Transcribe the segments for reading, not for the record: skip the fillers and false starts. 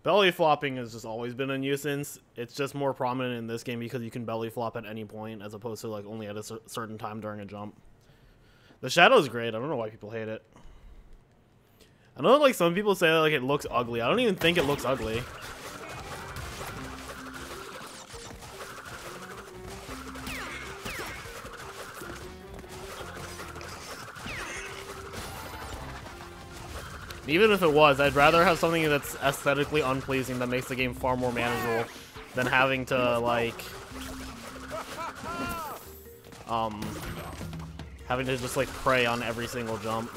Belly flopping has just always been a nuisance. It's just more prominent in this game because you can belly flop at any point as opposed to like only at a certain time during a jump. The shadow is great. I don't know why people hate it. I know like some people say that, like it looks ugly. I don't even think it looks ugly. Even if it was, I'd rather have something that's aesthetically unpleasing that makes the game far more manageable than having to, like, having to just, like, prey on every single jump.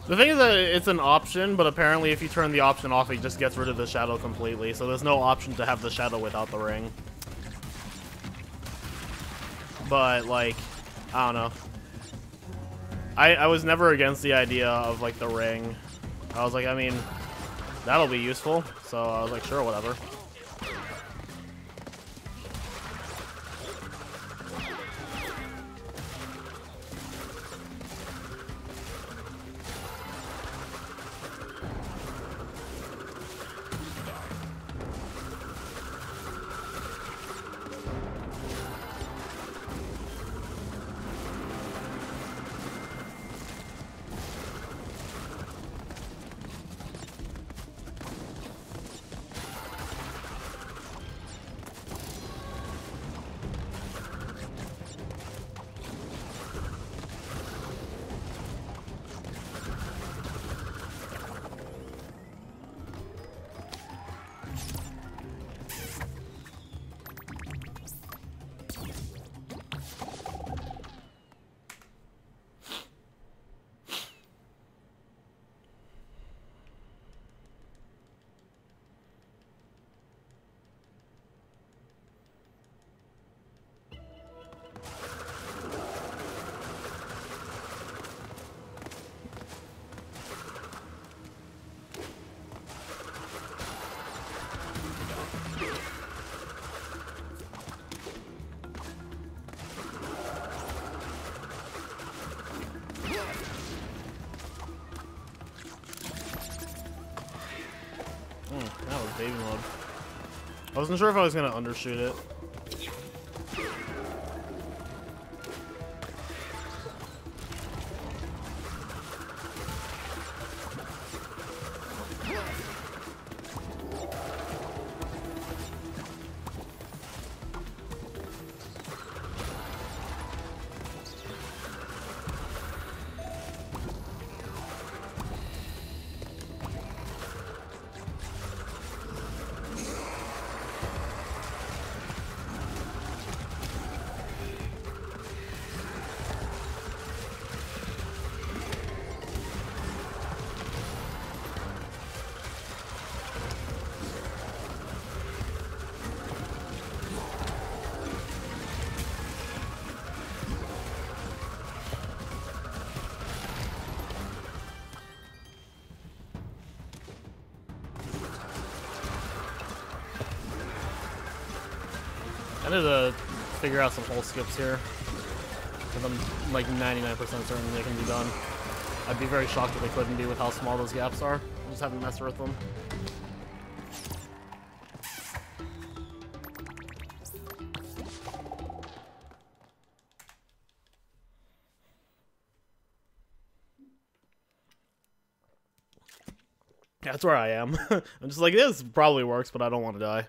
The thing is that it's an option, but apparently if you turn the option off, it just gets rid of the shadow completely. So there's no option to have the shadow without the ring. But, like, I don't know. I was never against the idea of, like, the ring. I was like, I mean, that'll be useful. So I was like, sure, whatever. That was baby mode. I wasn't sure if I was gonna undershoot it. I need to figure out some hole skips here, because I'm like 99% certain they can be done. I'd be very shocked if they couldn't be with how small those gaps are. I just haven't messed with them. That's where I am. I'm just like, this probably works, but I don't want to die.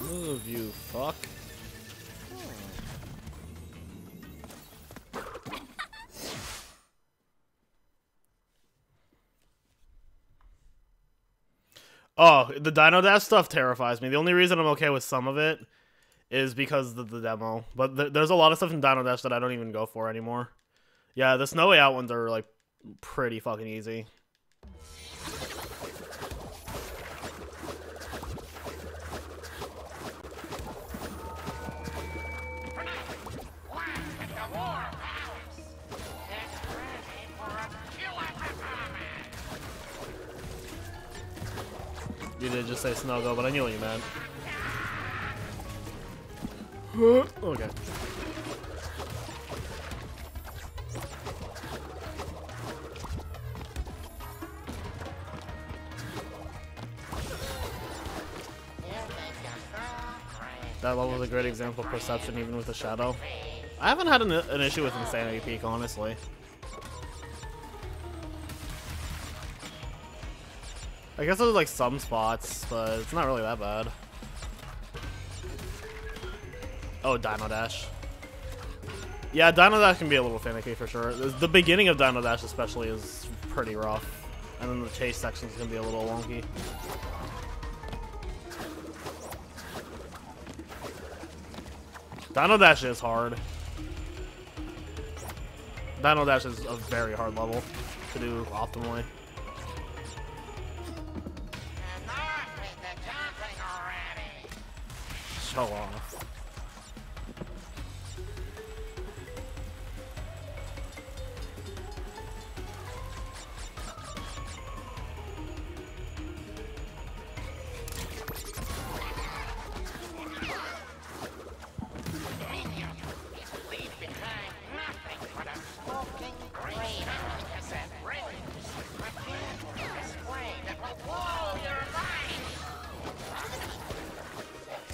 Move, you fuck. Oh, the Dino Dash stuff terrifies me. The only reason I'm okay with some of it is because of the demo. But there's a lot of stuff in Dino Dash that I don't even go for anymore. Yeah, the No Way Out ones are, like, pretty fucking easy. You did just say Snuggle, but I knew what you meant. Okay. That level was a great example of perception, even with a shadow. I haven't had an issue with Insanity Peak, honestly. I guess there's like some spots, but it's not really that bad. Oh, Dino Dash. Yeah, Dino Dash can be a little finicky for sure. The beginning of Dino Dash especially is pretty rough. And then the chase sections can be a little wonky. Dino Dash is hard. Dino Dash is a very hard level to do optimally. Show off.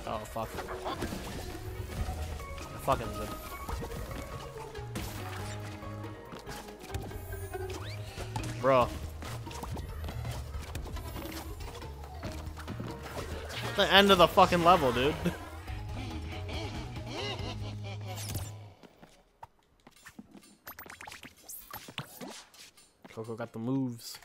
Oh, fuck. I fucking did. Bro. The end of the fucking level, dude. Coco got the moves.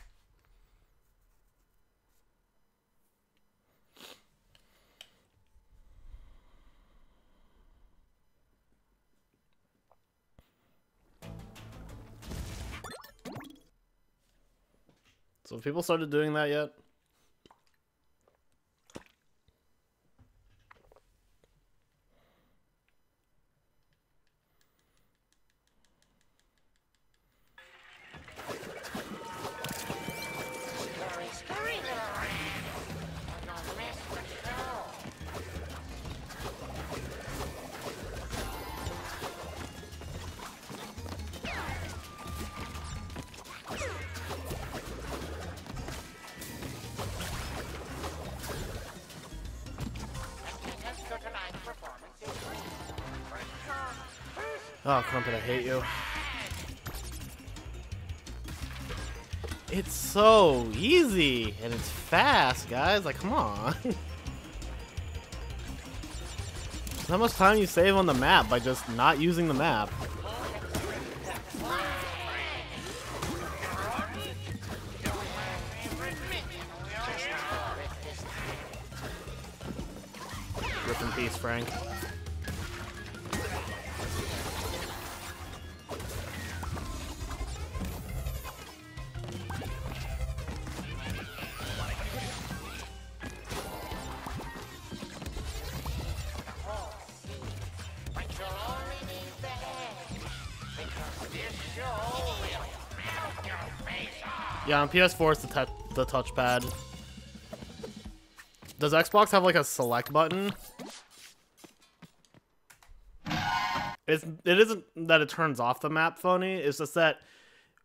So have people started doing that yet? Oh, Crumpet, I hate you. It's so easy, and it's fast, guys. Like, come on. How much time you save on the map by just not using the map? Rip in peace, Frank. Yeah, on PS4 it's the touchpad. Does Xbox have like a select button? It isn't that it turns off the map, phony. It's just that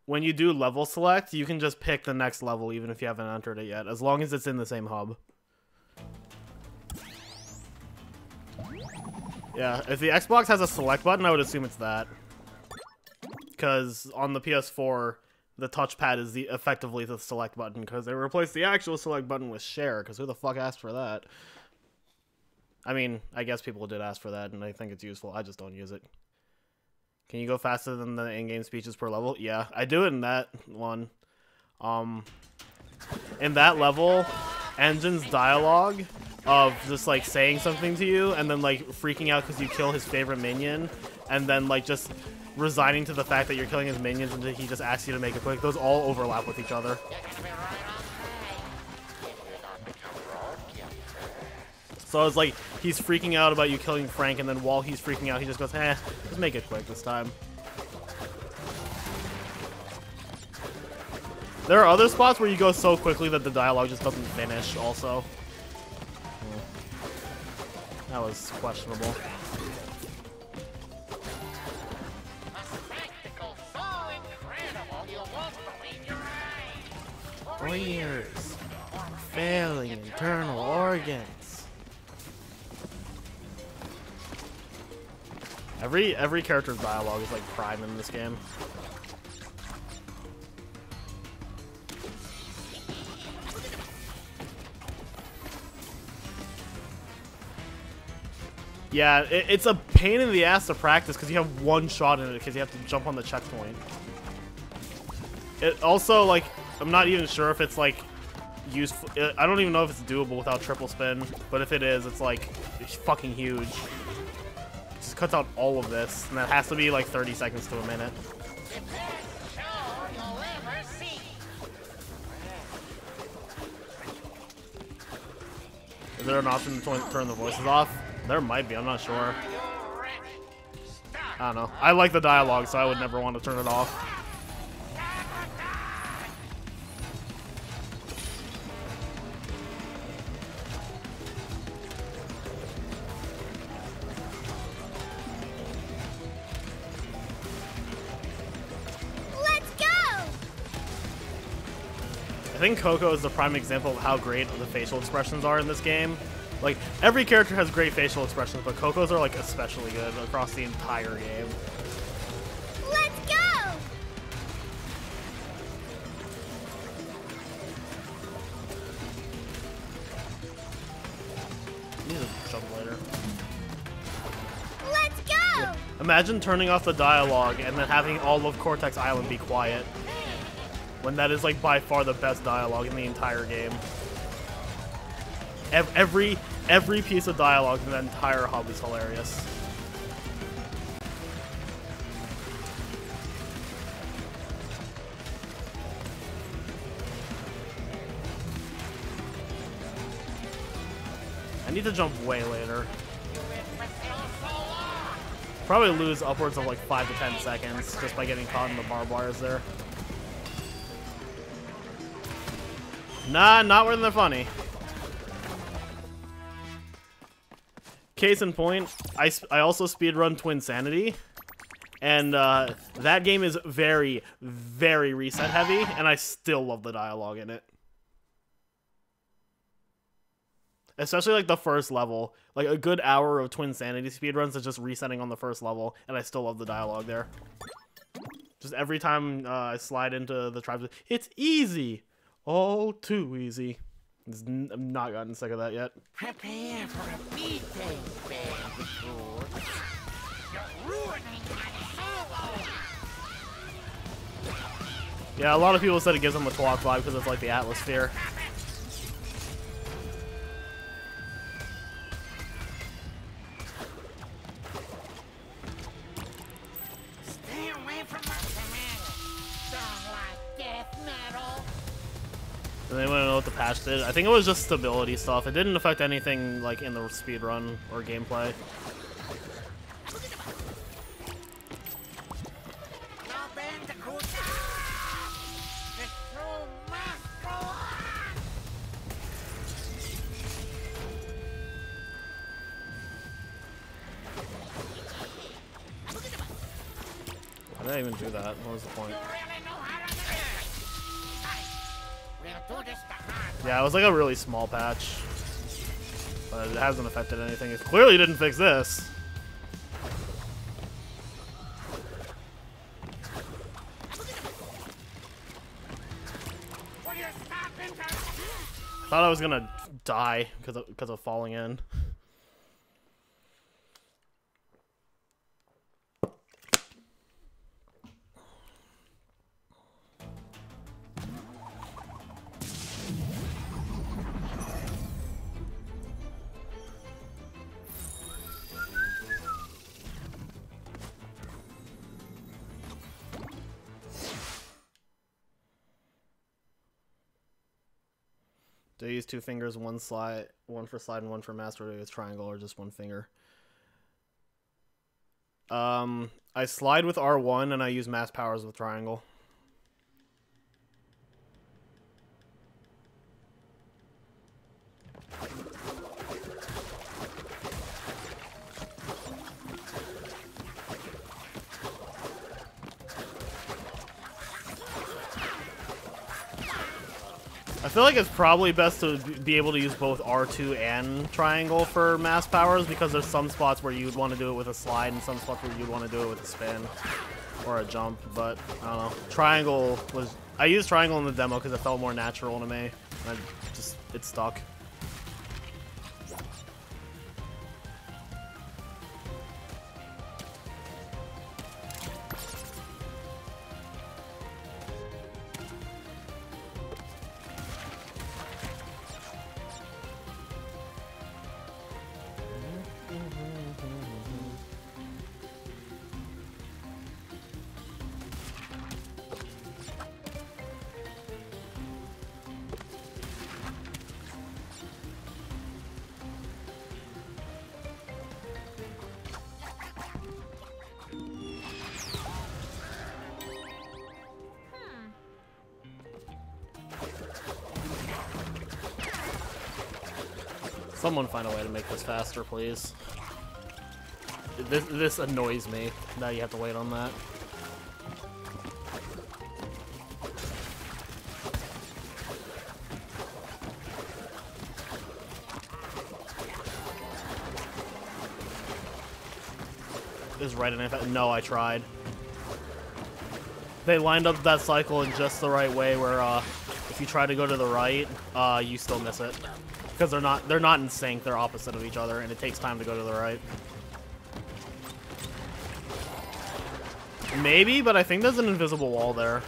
when you do level select, you can just pick the next level even if you haven't entered it yet, as long as it's in the same hub. Yeah, if the Xbox has a select button, I would assume it's that. Because on the PS4, the touchpad is effectively the select button, because they replaced the actual select button with share, because who the fuck asked for that? I mean, I guess people did ask for that, and I think it's useful. I just don't use it. Can you go faster than the in-game speeches per level? Yeah, I do it in that one. In that level, Engine's dialogue of just, like, saying something to you, and then, like, freaking out because you kill his favorite minion, and then, like, just resigning to the fact that you're killing his minions until he just asks you to make it quick. Those all overlap with each other. So it's like he's freaking out about you killing Frank, and then while he's freaking out, he just goes, eh, just make it quick this time. There are other spots where you go so quickly that the dialogue just doesn't finish, also. That was questionable. Warriors, failing internal organs. Every character's dialogue is like prime in this game. Yeah, it's a pain in the ass to practice because you have one shot in it because you have to jump on the checkpoint. It also, like, I'm not even sure if it's, like, useful. I don't even know if it's doable without triple spin, but if it is, it's, like, it's fucking huge. It just cuts out all of this, and that has to be, like, 30 seconds to a minute. Is there an option to turn the voices off? There might be, I'm not sure. I don't know. I like the dialogue, so I would never want to turn it off. Let's go! I think Coco is the prime example of how great the facial expressions are in this game. Like, every character has great facial expressions, but Coco's are, like, especially good across the entire game. Let's go! I need to jump later. Let's go! Yeah. Imagine turning off the dialogue and then having all of Cortex Island be quiet. When that is, like, by far the best dialogue in the entire game. Every piece of dialogue in that entire hub is hilarious. I need to jump way later. Probably lose upwards of like 5 to 10 seconds just by getting caught in the barbed wires there. Nah, not when they're funny. Case in point, I also speedrun Twinsanity, and that game is very, very reset heavy, and I still love the dialogue in it. Especially like the first level, like a good hour of Twinsanity speedruns is just resetting on the first level, and I still love the dialogue there. Just every time I slide into the tribes, it's easy, all too easy. I'm not gotten sick of that yet. Prepare for a beating, Bandicoot. You're ruining my solo. Yeah, a lot of people said it gives them a Twalk vibe because it's like the Atmosphere. Stay away from my tomato. Don't like death metal. Does anyone know what the patch did? I think it was just stability stuff. It didn't affect anything like in the speedrun or gameplay. No, Bandicoot. The show must go on. Why did I even do that? What was the point? You really know how to do it. We'll do this the hard way. Yeah, it was like a really small patch. But it hasn't affected anything. It clearly didn't fix this. Will you stop into... I thought I was gonna die because of falling in. Do I use two fingers, one for slide and one for master, or do I use triangle or just one finger? I slide with R1 and I use mass powers with triangle. feel like it's probably best to be able to use both R2 and triangle for mass powers, because there's some spots where you'd want to do it with a slide and some spots where you'd want to do it with a spin or a jump, but I don't know. Triangle was... I used triangle in the demo because it felt more natural to me. And it stuck. Someone find a way to make this faster, please. This annoys me. Now you have to wait on that. Is right in it. No, I tried. They lined up that cycle in just the right way where if you try to go to the right, you still miss it. Because they're not in sync, they're opposite of each other, and it takes time to go to the right. Maybe, but I think there's an invisible wall there.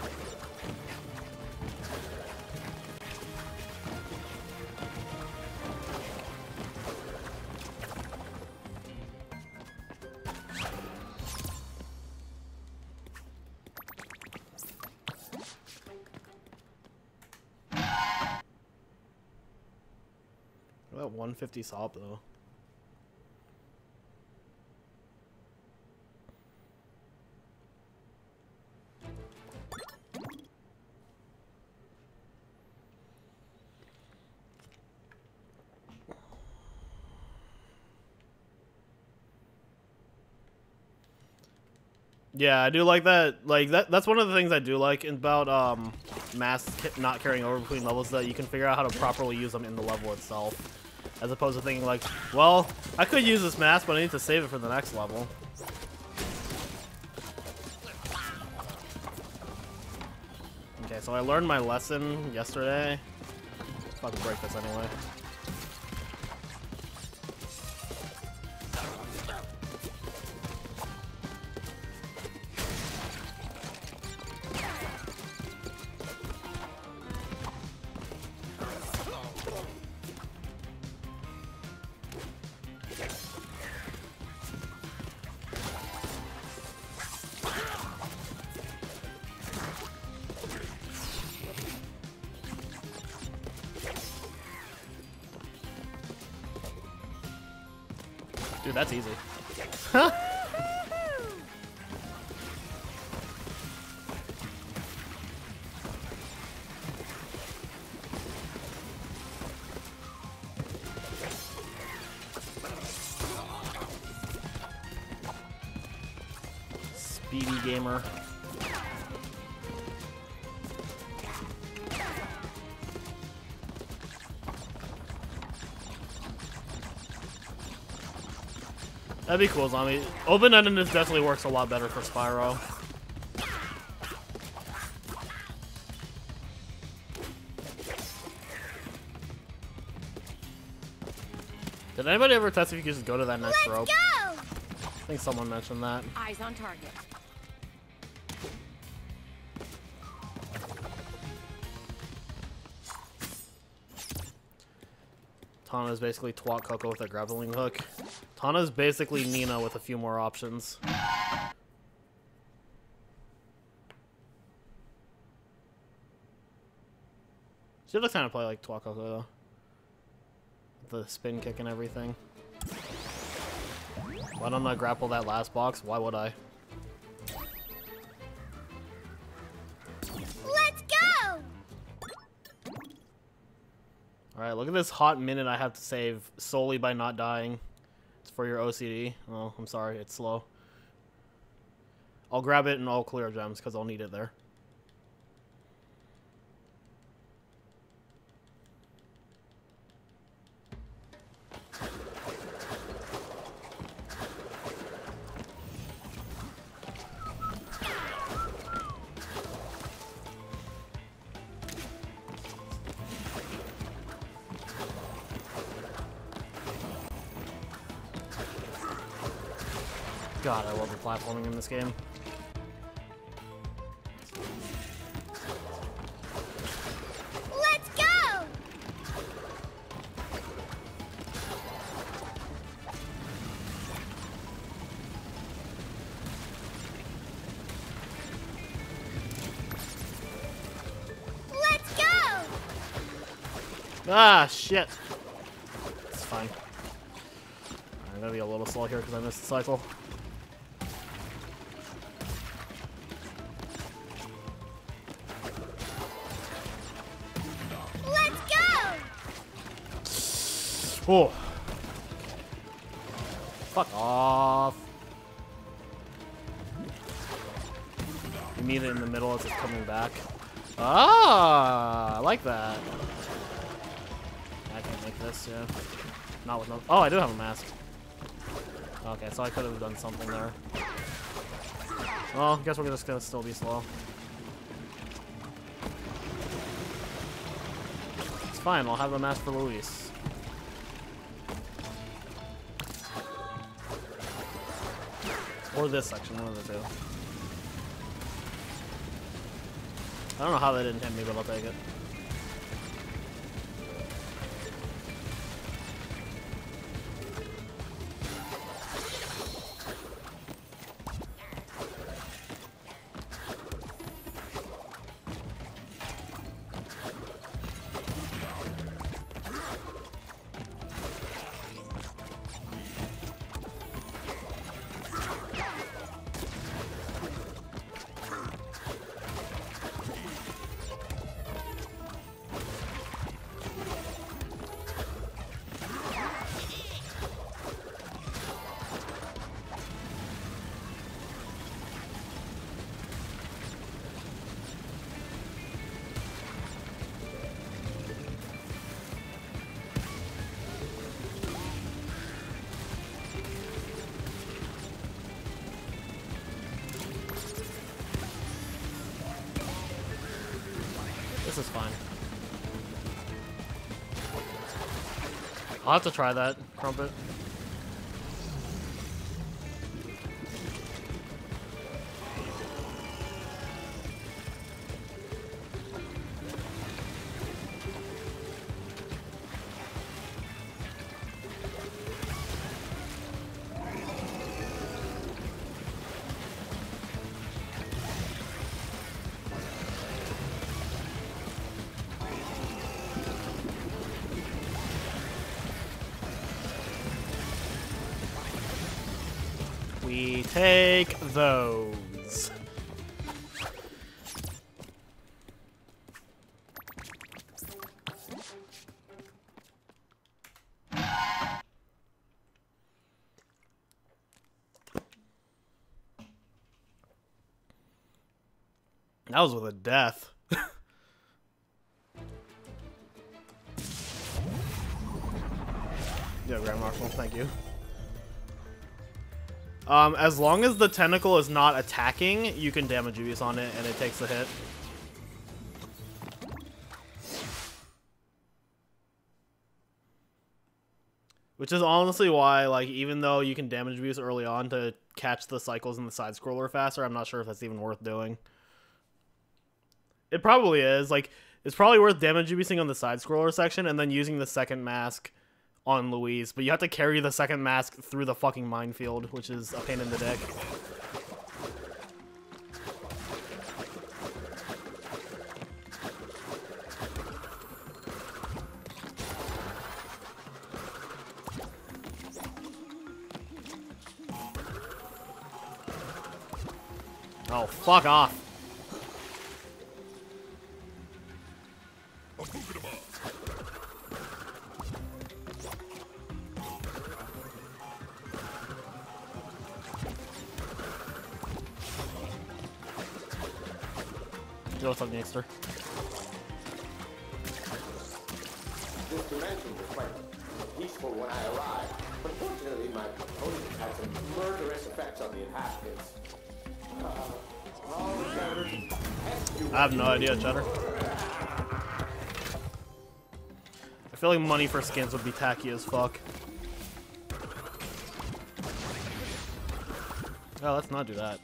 That 150 sop though. Yeah, I do like that. Like that's one of the things I do like about mass not carrying over between levels, that you can figure out how to properly use them in the level itself. As opposed to thinking like, well, I could use this mass, but I need to save it for the next level. Okay, so I learned my lesson yesterday. Fucking break this anyway. Dude, that's easy. Huh? Speedy gamer. That'd be cool, Zombie. Open-endedness definitely works a lot better for Spyro. Did anybody ever test if you could just go to that next rope? Go! I think someone mentioned that. Eyes on target. Tana's basically Twat Coco with a grappling hook. Tana's basically Nina with a few more options. She looks kind of play like Twat Coco though. The spin kick and everything. Why don't I grapple that last box? Why would I? Let's go! Alright, look at this hot minute I have to save solely by not dying. It's for your OCD. Oh, I'm sorry, it's slow. I'll grab it and I'll clear gems because I'll need it there. God, I love the platforming in this game. Let's go! Let's go! Ah, shit. It's fine. I'm gonna be a little slow here because I missed the cycle. Let's go! Oh. Fuck off. You meet it in the middle as it's coming back. Ah, I like that. I can make this, yeah. Not with no. Oh, I do have a mask. Okay, so I could have done something there. Well, I guess we're just gonna still be slow. It's fine, I'll have the mask for Luis. Or this section, one of the two. I don't know how that didn't hit me, but I'll take it. This is fine. I'll have to try that, Crumpet. We take those. That was with a death. Yeah, Grand Marshal, thank you. As long as the tentacle is not attacking, you can damage use on it, and it takes the hit. Which is honestly why, like, even though you can damage abuse early on to catch the cycles in the side scroller faster, I'm not sure if that's even worth doing. It probably is. Like, it's probably worth damage abusing on the side scroller section and then using the second mask on Louise, but you have to carry the second mask through the fucking minefield, which is a pain in the dick. Oh, fuck off. Yo, what's up, Gangster? This dimension was quite peaceful when I arrived, but fortunately my opponent had some murderous effects on the inhabitants. I have no idea, Cheddar. I feel like money for skins would be tacky as fuck. Oh, let's not do that.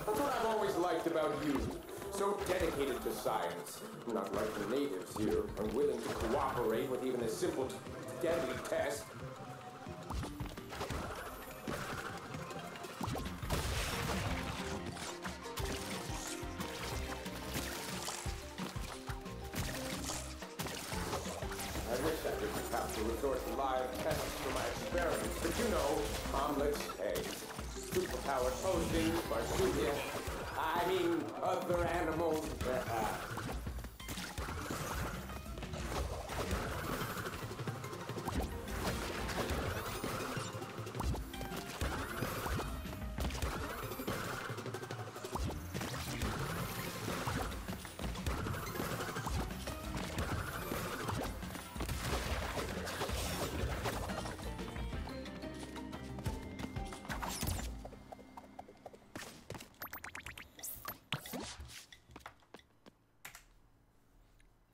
That's what I've always liked about you. So dedicated to science. Not like the natives here, unwilling to cooperate with even a simple deadly test. I wish I didn't have to resort to live tests for my experiments, but you know, omelets, eggs, superpowered postings, marsupial, I mean, other animals.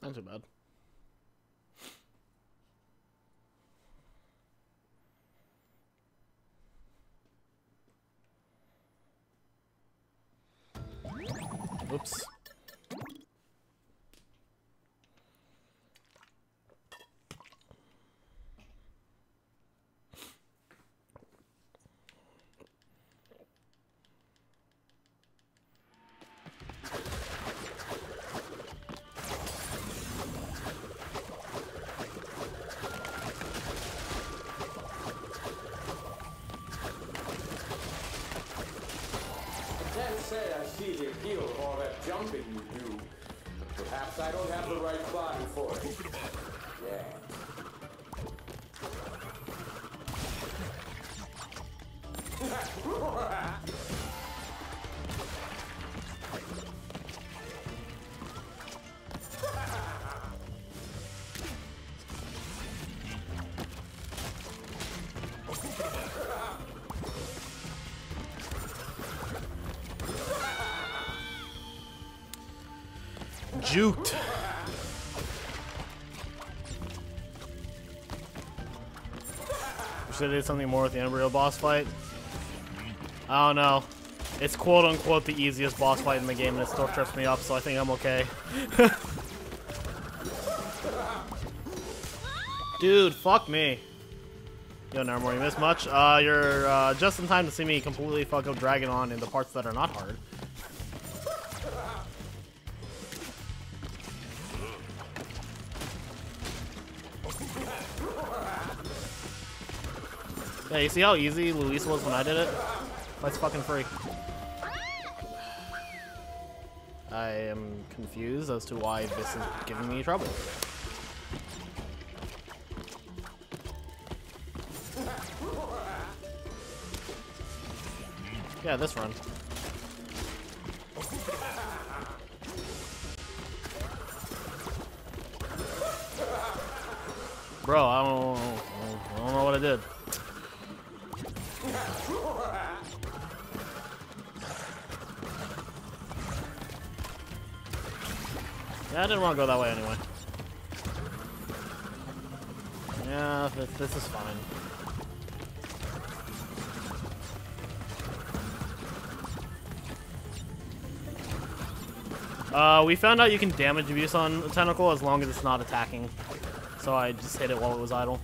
Not too bad. Oops. I can't say I see the appeal of all that jumping you do. Perhaps I don't have the right body for it. Yeah. Juked. Should I do something more with the embryo boss fight? I don't know. It's quote unquote the easiest boss fight in the game and it still trips me up, so I think I'm okay. Dude, fuck me. Yo, never more, you miss much? You're just in time to see me completely fuck up Dragon on in the parts that are not hard. Yeah, you see how easy Luis was when I did it? That's fucking free. I am confused as to why this is giving me trouble. Yeah, this run. Bro, I don't know what I did. Yeah, I didn't want to go that way anyway. Yeah, this is fine. We found out you can damage abuse on a tentacle as long as it's not attacking. So I just hit it while it was idle.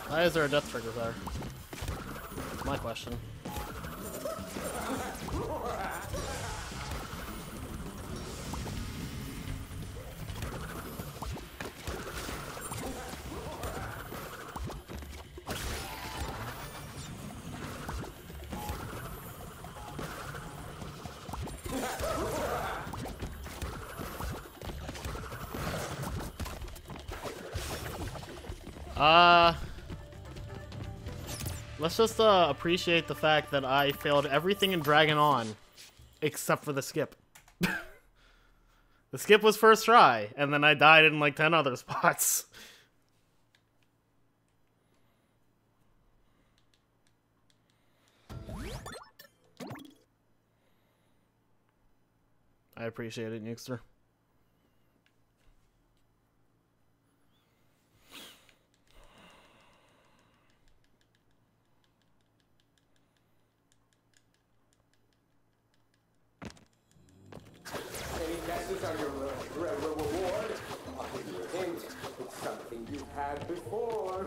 Why is there a death trigger there? That's my question. Let's just appreciate the fact that I failed everything in Dragon On except for the skip. The skip was first try, and then I died in like 10 other spots. I appreciate it, Nukester. Any guesses on your reward? I'll give you a hint. It's something you've had before.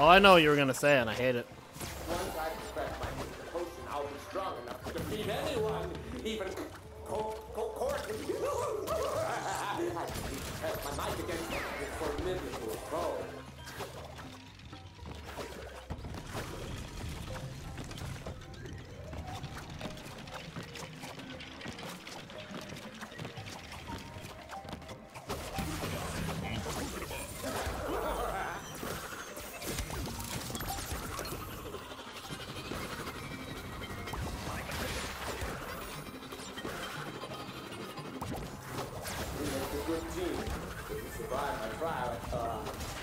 Oh, I know what you were gonna say, and I hate it. Once I perfect my potion, I'll be strong enough to defeat anyone, even Court. I need to test my might against this formidable foe.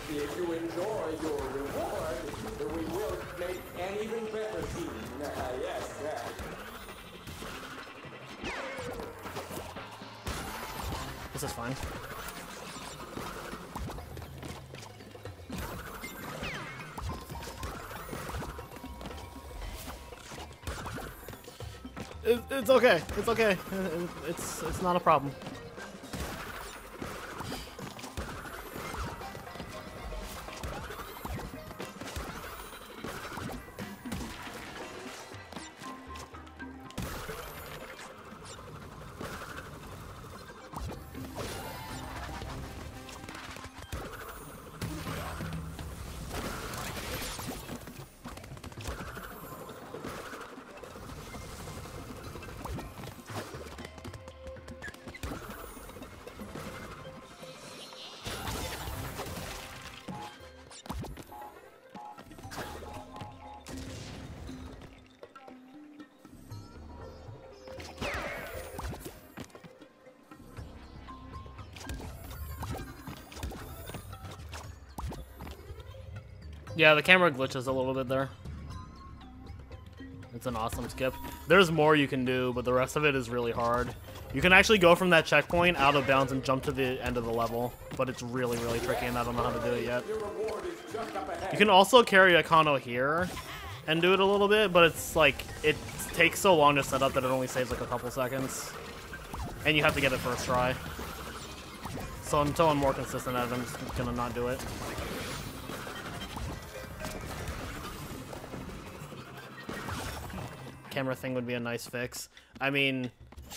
If you enjoy your reward, we will make an even better team. Yes. This is fine. It's okay. It's okay. It's not a problem. Yeah, the camera glitches a little bit there. It's an awesome skip. There's more you can do, but the rest of it is really hard. You can actually go from that checkpoint out of bounds and jump to the end of the level, but it's really, really tricky, and I don't know how to do it yet. You can also carry a Kano here and do it a little bit, but it's like, it takes so long to set up that it only saves like a couple seconds. And you have to get it first try. So until I'm more consistent at it, I'm just gonna not do it. Camera thing would be a nice fix. I mean,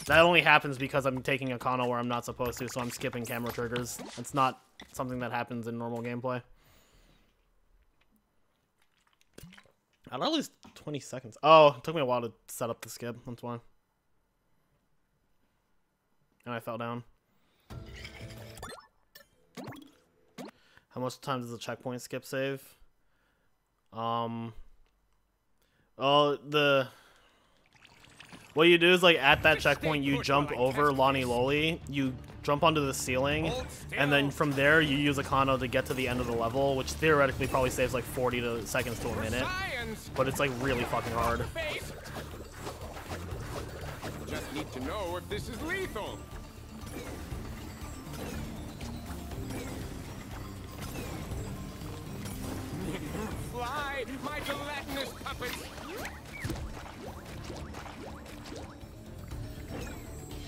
that only happens because I'm taking a Kano where I'm not supposed to, so I'm skipping camera triggers. It's not something that happens in normal gameplay. I don't lose 20 seconds. Oh, it took me a while to set up the skip. That's why. And I fell down. How much time does the checkpoint skip save? Oh, what you do is, like, at that checkpoint, you jump over Lonnie Loli, you jump onto the ceiling, and then from there, you use a Kano to get to the end of the level, which theoretically probably saves, like, 40 seconds to a minute. But it's, like, really fucking hard. Just need to know if this is lethal. Fly, my gelatinous puppets!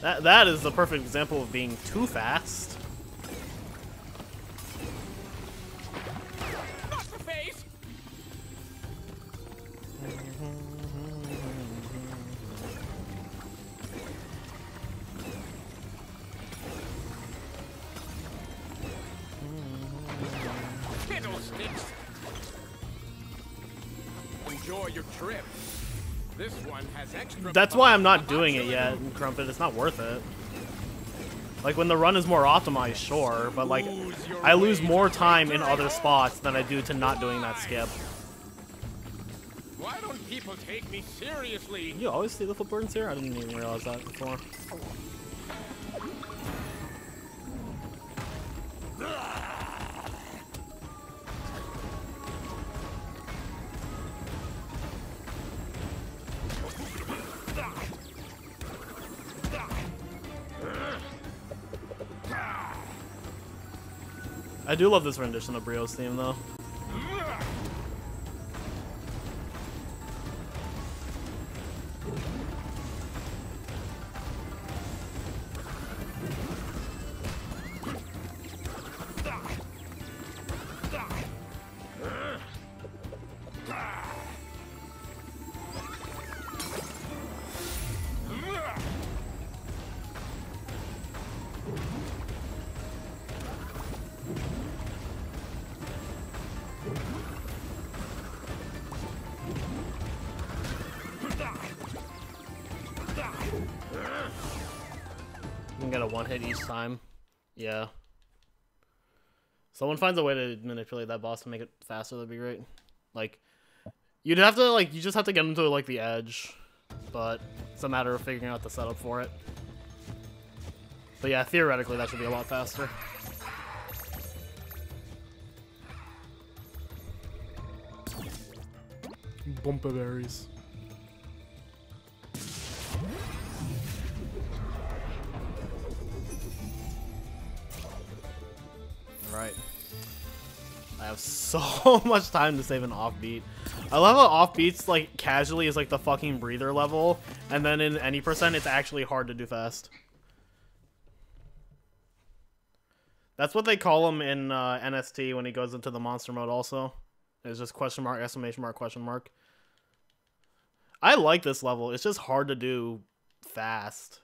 That is the perfect example of being too fast. Not the face! Fiddlesticks! Enjoy your trip. This one has extra. That's why I'm not doing it yet, Crumpet. It's not worth it. Like, when the run is more optimized, sure, but like, I lose more time in other spots than I do to not doing that skip. Why don't people take me seriously? You always see the flip burdens here? I didn't even realize that before. I do love this rendition of Brio's theme, though. You can get a one hit each time. Yeah. Someone finds a way to manipulate that boss to make it faster, that'd be great. Like, you'd have to, like, you just have to get them to, like, the edge. But it's a matter of figuring out the setup for it. But yeah, theoretically, that should be a lot faster. Bumpa berries. Right. I have so much time to save an offbeat. I love how offbeats, like, casually is like the fucking breather level, and then in any percent, it's actually hard to do fast. That's what they call him in NST when he goes into the monster mode also. It's just question mark, exclamation mark, question mark. I like this level. It's just hard to do fast.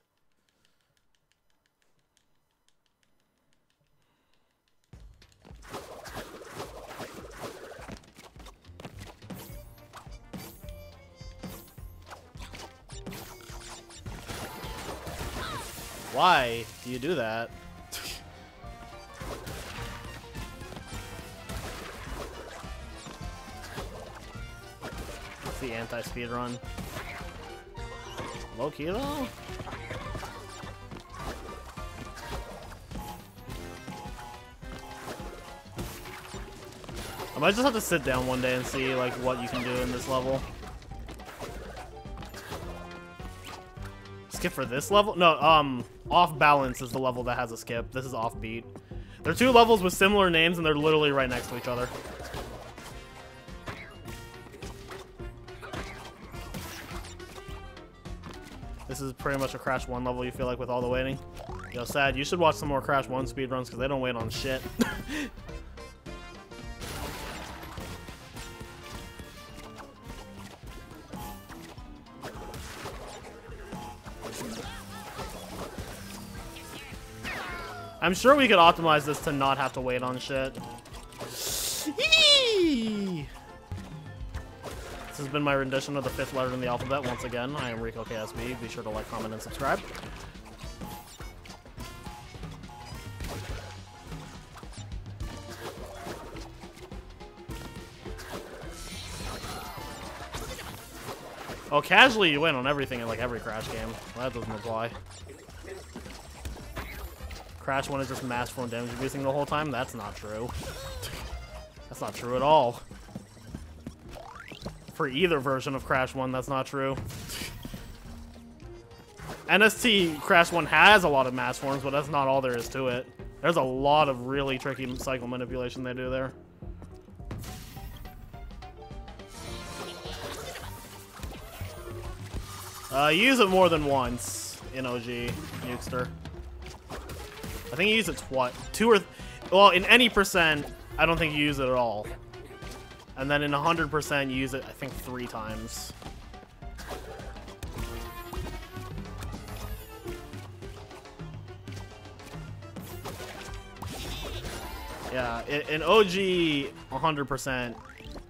Why do you do that? It's the anti-speedrun. Low key though? I might just have to sit down one day and see like what you can do in this level. Skip for this level? No, Off Balance is the level that has a skip. This is Offbeat. They're two levels with similar names and they're literally right next to each other. This is pretty much a Crash 1 level, you feel like, with all the waiting. Yo, Sad, you should watch some more Crash 1 speedruns because they don't wait on shit. I'm sure we could optimize this to not have to wait on shit. Eee! This has been my rendition of the 5th letter in the alphabet. Once again, I am Riko KSB. Be sure to like, comment, and subscribe. Oh, casually you win on everything in like every Crash game. Well, that doesn't apply. Crash 1 is just mass form damage reducing the whole time? That's not true. That's not true at all. For either version of Crash 1, that's not true. NST Crash 1 has a lot of mass forms, but that's not all there is to it. There's a lot of really tricky cycle manipulation they do there. Use it more than once in OG, Nukester. I think you use it well, in any percent, I don't think you use it at all. And then in 100%, you use it, I think, 3 times. Yeah, in OG, 100%,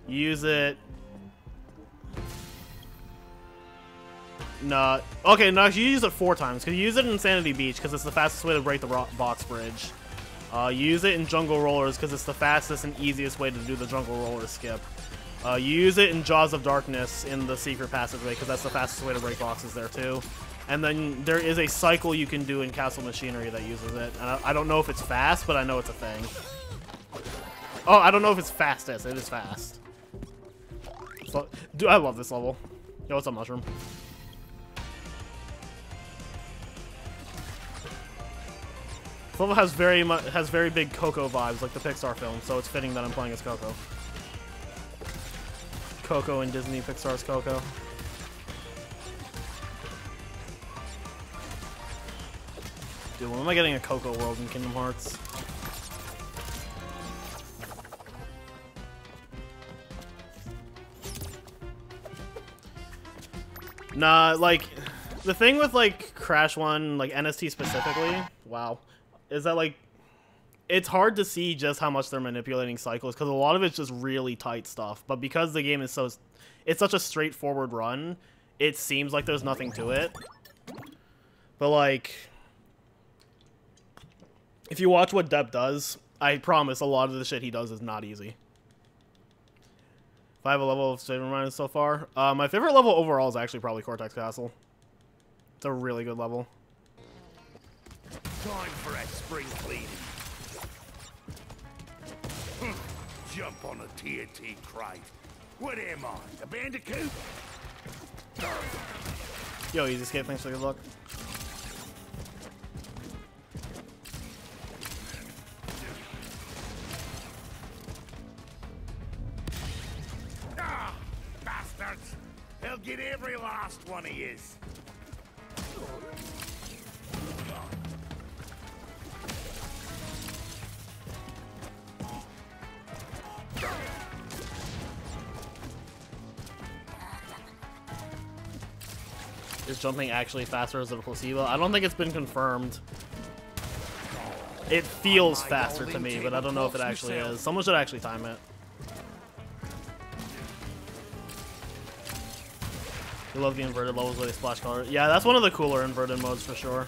you use it Nah. Okay, no, you use it 4 times. Because you use it in Insanity Beach because it's the fastest way to break the box bridge. You use it in Jungle Rollers because it's the fastest and easiest way to do the Jungle Roller skip. You use it in Jaws of Darkness in the secret passageway because that's the fastest way to break boxes there too. And then there is a cycle you can do in Castle Machinery that uses it. And I don't know if it's fast, but I know it's a thing. Oh, I don't know if it's fastest. It is fast. So, dude, I love this level. Yo, what's up, Mushroom? This level has very big Coco vibes, like the Pixar film, so it's fitting that I'm playing as Coco. Coco and Disney Pixar's Coco. Dude, when am I getting a Coco world in Kingdom Hearts? Nah, like, the thing with, like, Crash 1, like, NST specifically, wow, is that, like, it's hard to see just how much they're manipulating cycles, because a lot of it's just really tight stuff, but because the game is it's such a straightforward run, it seems like there's nothing to it. But, like, if you watch what Depp does, I promise a lot of the shit he does is not easy. If I have a level of favorite mine so far, my favorite level overall is actually probably Cortex Castle. It's a really good level. Time for a spring cleaning. Jump on a TNT crate. What am I, a Bandicoot? Yo, easy escape, thanks for the good luck. Ah, bastards! They'll get every last one of yous. Is jumping actually faster as a placebo? I don't think it's been confirmed. It feels faster to me, but I don't know if it actually is. Someone should actually time it. I love the inverted levels where they splash color. Yeah, that's one of the cooler inverted modes for sure.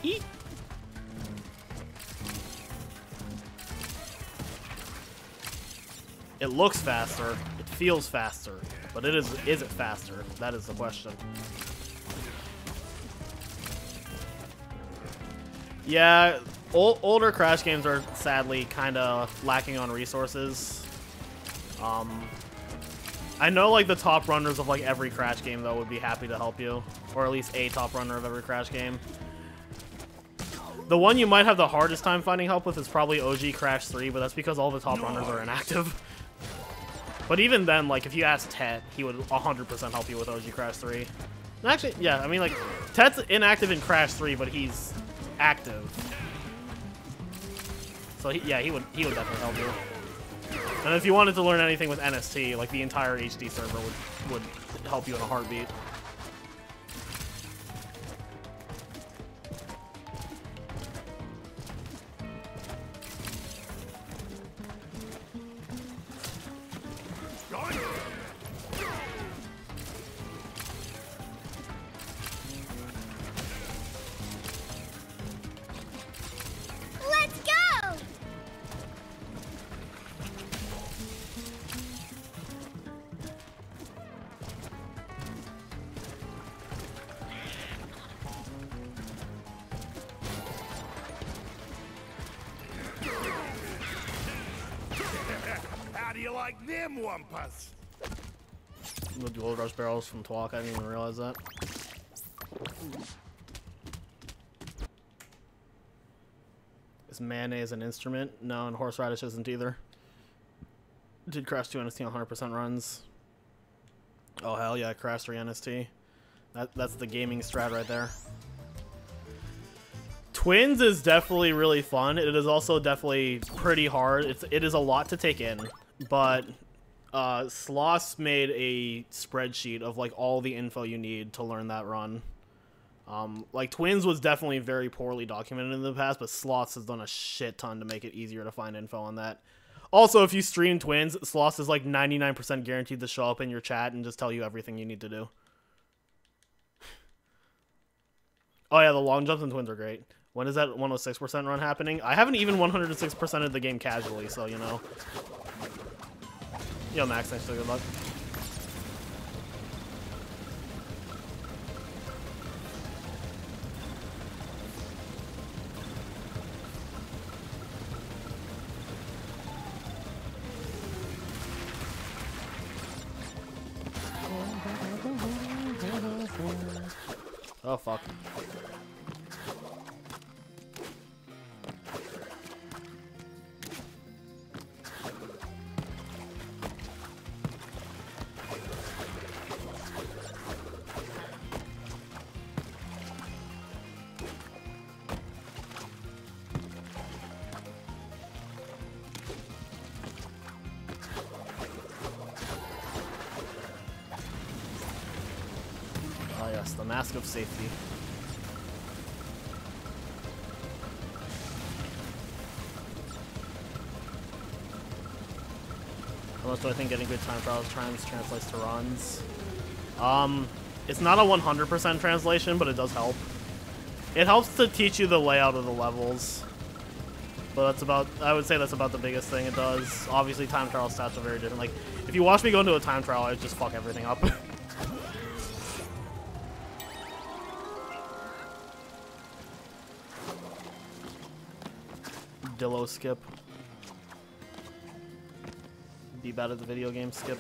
Eat. It looks faster, it feels faster, but is it faster? That is the question. Yeah, older Crash games are sadly kind of lacking on resources. I know like the top runners of like every Crash game though would be happy to help you, or at least a top runner of every Crash game. The one you might have the hardest time finding help with is probably OG Crash 3, but that's because all the top runners are inactive. But even then, like, if you ask Tet, he would 100% help you with OG Crash 3. And actually, yeah, I mean, like, Tet's inactive in Crash 3, but he's active. So, yeah, he would definitely help you. And if you wanted to learn anything with NST, like, the entire HD server would help you in a heartbeat. Let's go! How do you like them wampus? The dual rush barrels from Twalk, I didn't even realize that. Is mayonnaise an instrument? No, and horseradish isn't either. Did Crash 2 NST on 100% runs? Oh hell yeah, Crash 3 NST. That's the gaming strat right there. Twins is definitely really fun. It is also definitely pretty hard. It is a lot to take in, but Sloss made a spreadsheet of like all the info you need to learn that run. Like Twins was definitely very poorly documented in the past, but Sloss has done a shit ton to make it easier to find info on that. Also, if you stream Twins, Sloss is like 99% guaranteed to show up in your chat and just tell you everything you need to do. Oh yeah, the long jumps in Twins are great. When is that 106% run happening? I haven't even 106%ed the game casually, so you know. Yo, Max, thanks for the good luck. Oh, fuck. Oh yes, the mask of safety. How much do I think getting good time trials translates to runs? It's not a 100% translation, but it does help. It helps to teach you the layout of the levels. But that's about, I would say that's about the biggest thing it does. Obviously, time trial stats are very different. Like, if you watch me go into a time trial, I just fuck everything up. Dillo skip. Be bad at the video game skip.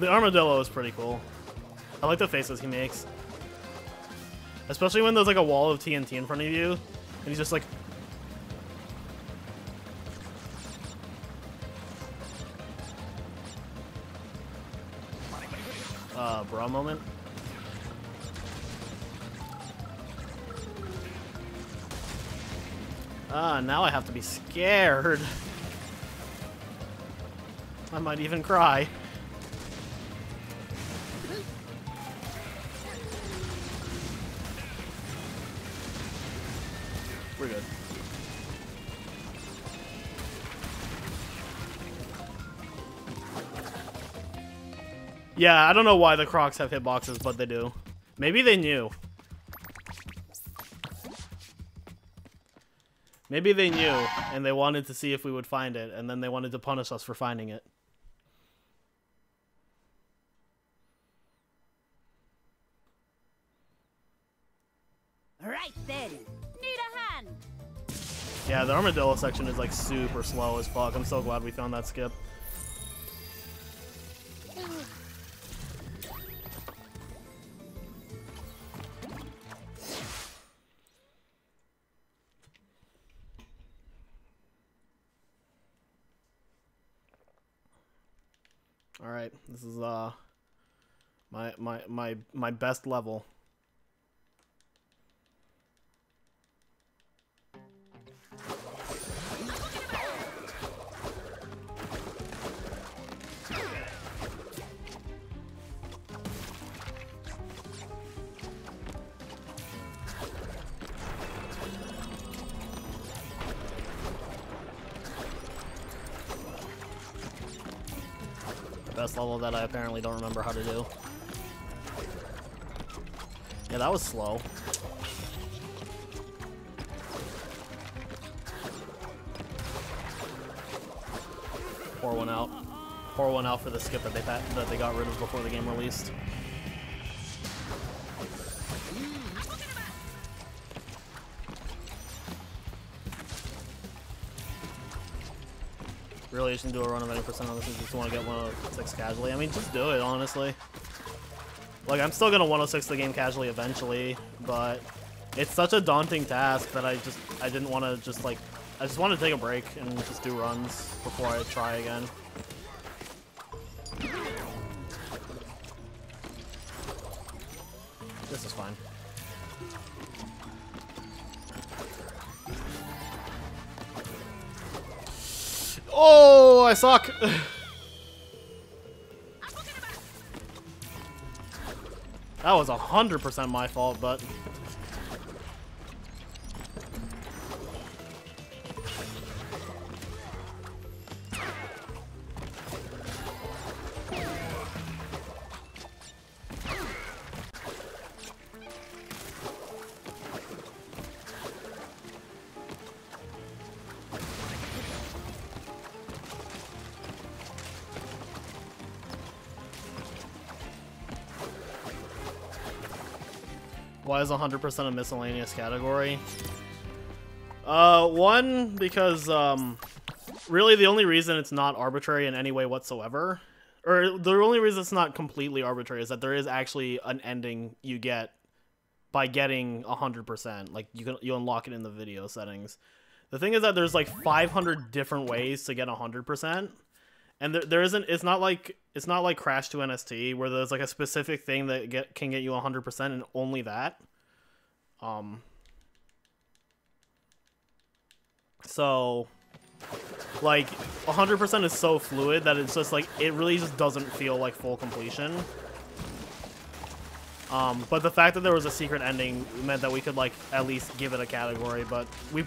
The armadillo is pretty cool. I like the faces he makes. Especially when there's like a wall of TNT in front of you, and he's just like... bra moment. Now I have to be scared. I might even cry. We're good. Yeah, I don't know why the Crocs have hitboxes, but they do. Maybe they knew. Maybe they knew, and they wanted to see if we would find it, and then they wanted to punish us for finding it. Right then. Need a hand. Yeah, the armadillo section is like super slow as fuck. I'm so glad we found that skip. All right, this is my best level. Best level that I apparently don't remember how to do. Yeah, that was slow. Pour one out. Pour one out for the skip that they got rid of before the game released. Really, you shouldn't do a run of any percent on this if you just want to get 106 casually. I mean, just do it, honestly. Like, I'm still gonna 106 the game casually eventually, but it's such a daunting task that I didn't want to just like, I just wanted to take a break and just do runs before I try again. This is fine. Oh, I suck. That was 100% my fault, but... Why is 100% a miscellaneous category? One, because, really the only reason it's not arbitrary in any way whatsoever, or the only reason it's not completely arbitrary is that there is actually an ending you get by getting 100%. Like, you unlock it in the video settings. The thing is that there's like 500 different ways to get 100%. And there isn't. It's not like Crash 2 NST where there's like a specific thing that can get you 100% and only that. So like 100% is so fluid that it's just like it really just doesn't feel like full completion. But the fact that there was a secret ending meant that we could like at least give it a category. But we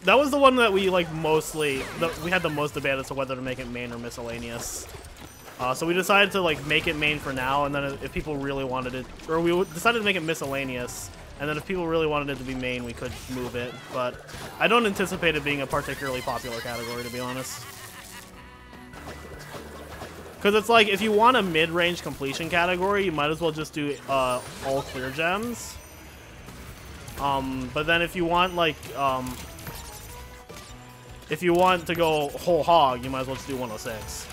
that was the one that we like mostly we had the most debate as to whether to make it main or miscellaneous. So we decided to like make it main for now, and then if people really wanted it, or we decided to make it miscellaneous, and then if people really wanted it to be main, we could move it. But I don't anticipate it being a particularly popular category, to be honest. Because it's like, if you want a mid-range completion category, you might as well just do all clear gems. But then if you want, like, if you want to go whole hog, you might as well just do 106.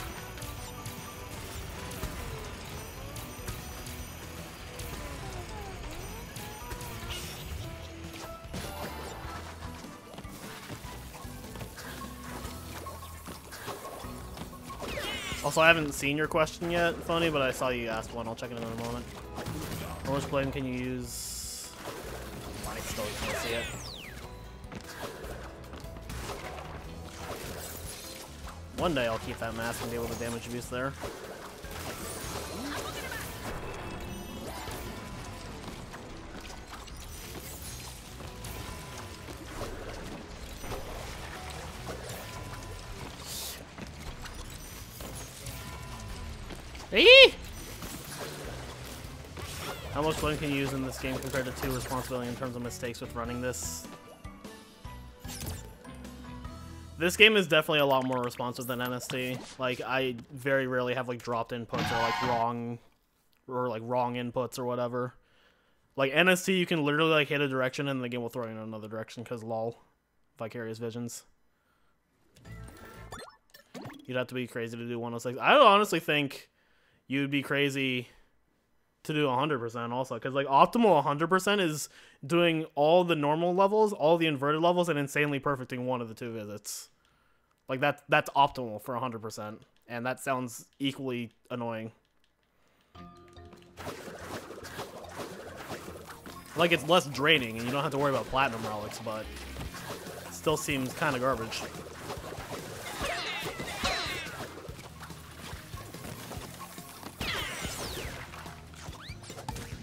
Also, I haven't seen your question yet, Funny, but I saw you asked one. I'll check it in a moment. How much blame can you use? I still can't see it. One day I'll keep that mask and be able to damage abuse there. Eee! How much blame can you use in this game compared to 2 responsibility in terms of mistakes with running this? This game is definitely a lot more responsive than NST. Like, I very rarely have like dropped inputs or like wrong inputs or whatever. Like NST, you can literally like hit a direction and the game will throw you in another direction because lol, vicarious visions. You'd have to be crazy to do 106. I honestly think you'd be crazy to do 100% also, because like optimal 100% is doing all the normal levels, all the inverted levels, and insanely perfecting one of the 2 visits. Like that's optimal for 100%, and that sounds equally annoying. Like, it's less draining, and you don't have to worry about platinum relics, but it still seems kind of garbage.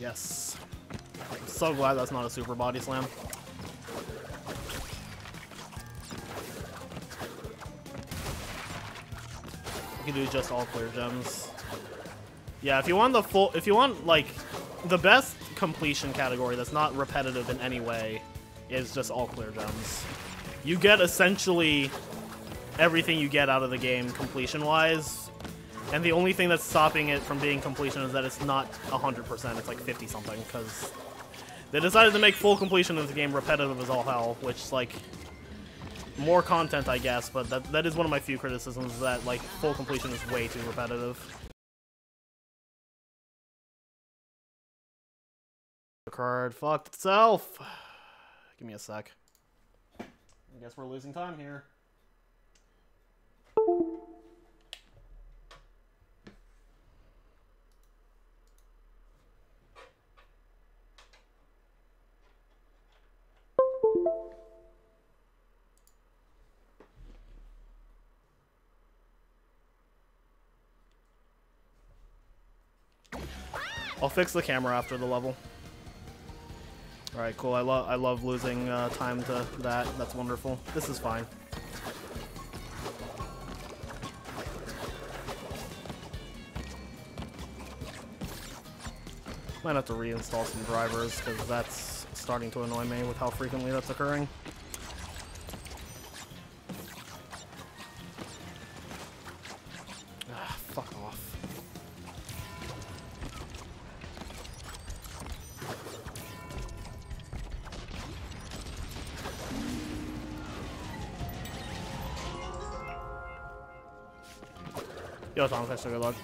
Yes. I'm so glad that's not a super body slam. You can do just all clear gems. Yeah, if you want like the best completion category that's not repetitive in any way is just all clear gems. You get essentially everything you get out of the game completion wise. And the only thing that's stopping it from being completion is that it's not 100%, it's like 50-something, because they decided to make full completion of the game repetitive as all hell, which, like, more content, I guess, but that is one of my few criticisms, is that, like, full completion is way too repetitive. The card fucked itself. Give me a sec. I guess we're losing time here. I'll fix the camera after the level. Alright, cool. I love losing time to that. That's wonderful. This is fine. Might have to reinstall some drivers, because that's starting to annoy me with how frequently that's occurring. Ah, fuck off. Yo, Tom, thanks for good luck.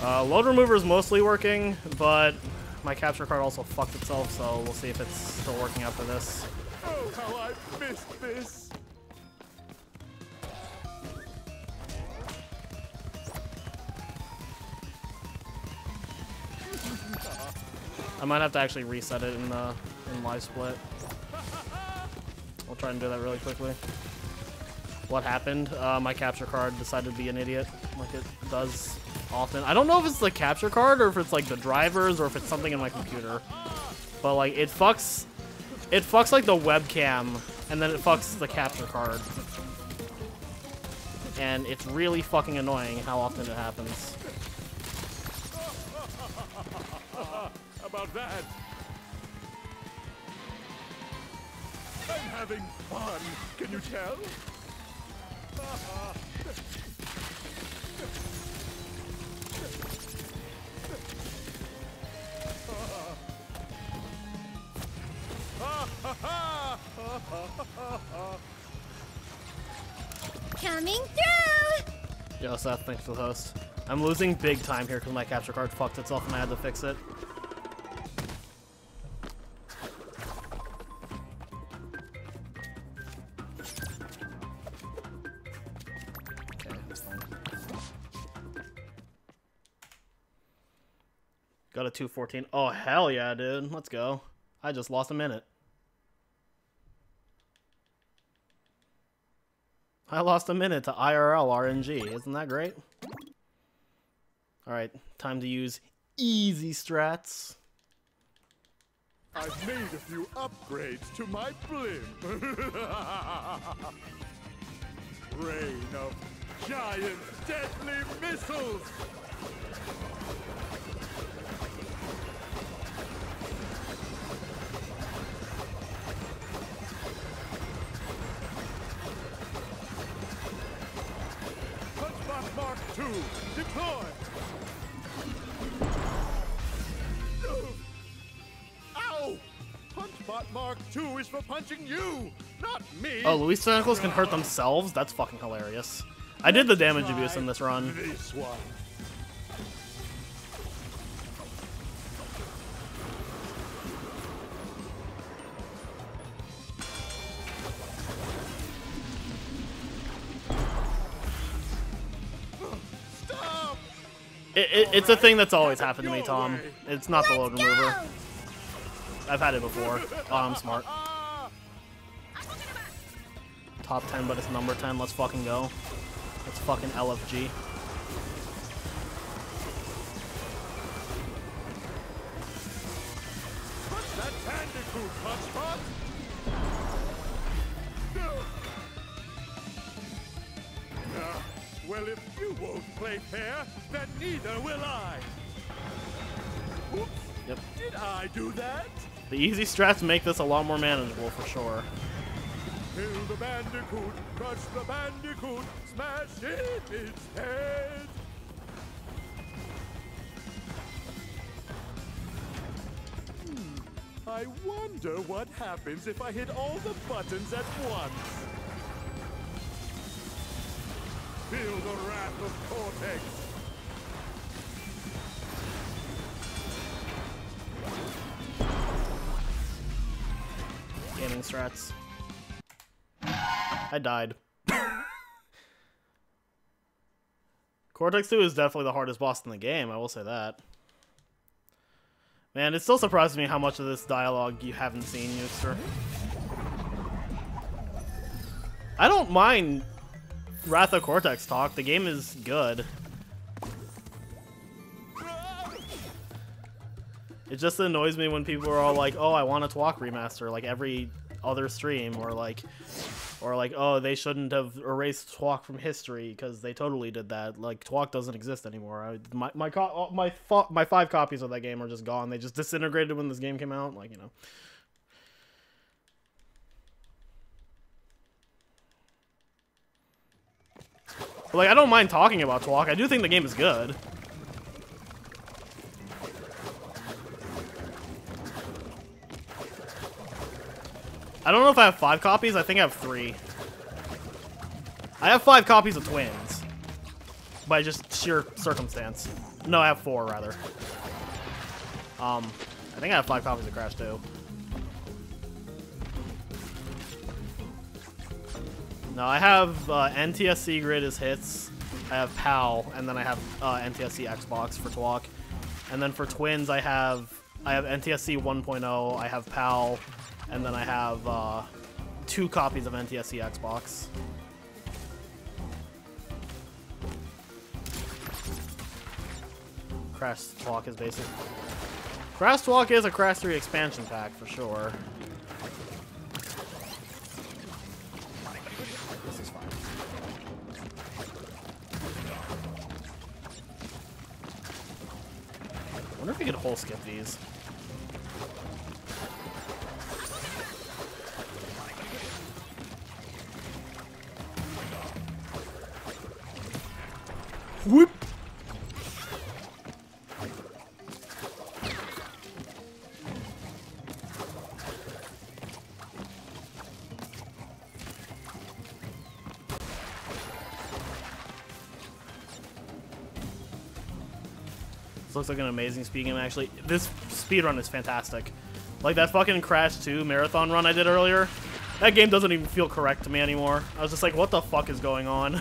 Load remover is mostly working, but my capture card also fucked itself, so we'll see if it's still working after this. Oh, how I missed this! I might have to actually reset it in live split. We'll try and do that really quickly. What happened? My capture card decided to be an idiot, like it does often. I don't know if it's the capture card or if it's like the drivers or if it's something in my computer, but like it fucks like the webcam and then it fucks the capture card, and it's really fucking annoying how often it happens. How about that? I'm having fun. Can you tell? Coming through! Yo, Seth, thanks for the host. I'm losing big time here because my capture card fucked itself and I had to fix it. Okay, that's fine. Got a 2:14. Oh, hell yeah, dude. Let's go. I just lost a minute. I lost a minute to IRL RNG. Isn't that great? Alright, time to use easy strats. I've made a few upgrades to my blimp. Rain of giant deadly missiles. Punchbox Mark II, deploy! Ow! Punchbot Mark II is for punching you, not me! Oh, Luis Tentacles can hurt themselves? That's fucking hilarious. I did the damage abuse in this run. This one. Stop! It's a thing that's always happened to me, Tom. It's not the load remover. I've had it before. Oh, I'm smart. Top 10, but it's number 10. Let's fucking go. Let's fucking LFG. Punch that Bandicoot, Punchbot! Well, if you won't play fair, then neither will I. Oops. Yep. Did I do that? The easy strats make this a lot more manageable for sure. Kill the Bandicoot, crush the Bandicoot, smash in its head. I wonder what happens if I hit all the buttons at once. Feel the wrath of Cortex. Gaming strats. I died. Cortex 2 is definitely the hardest boss in the game, I will say that. Man, it still surprises me how much of this dialogue you haven't seen, Euster. I don't mind Wrath of Cortex talk, the game is good. It just annoys me when people are all like, "Oh, I want a Twalk remaster," like every other stream, or like, "Oh, they shouldn't have erased Twalk from history because they totally did that." Like, Twalk doesn't exist anymore. My 5 copies of that game are just gone. They just disintegrated when this game came out. Like, you know. But, like, I don't mind talking about Twalk. I do think the game is good. I don't know if I have 5 copies. I think I have 3. I have 5 copies of Twins. By just sheer circumstance. No, I have 4, rather. I think I have 5 copies of Crash 2. No, I have NTSC Grid as hits. I have PAL, and then I have NTSC Xbox for Twalk. And then for Twins, I have NTSC 1.0, I have PAL, and then I have 2 copies of NTSC Xbox. Crash Twalk is basic. Crash Twalk is a Crash 3 expansion pack for sure. This is fine. I wonder if we could whole skip these. Whoop! This looks like an amazing speed game, actually. This speedrun is fantastic. Like that fucking Crash 2 marathon run I did earlier. That game doesn't even feel correct to me anymore. I was just like, what the fuck is going on?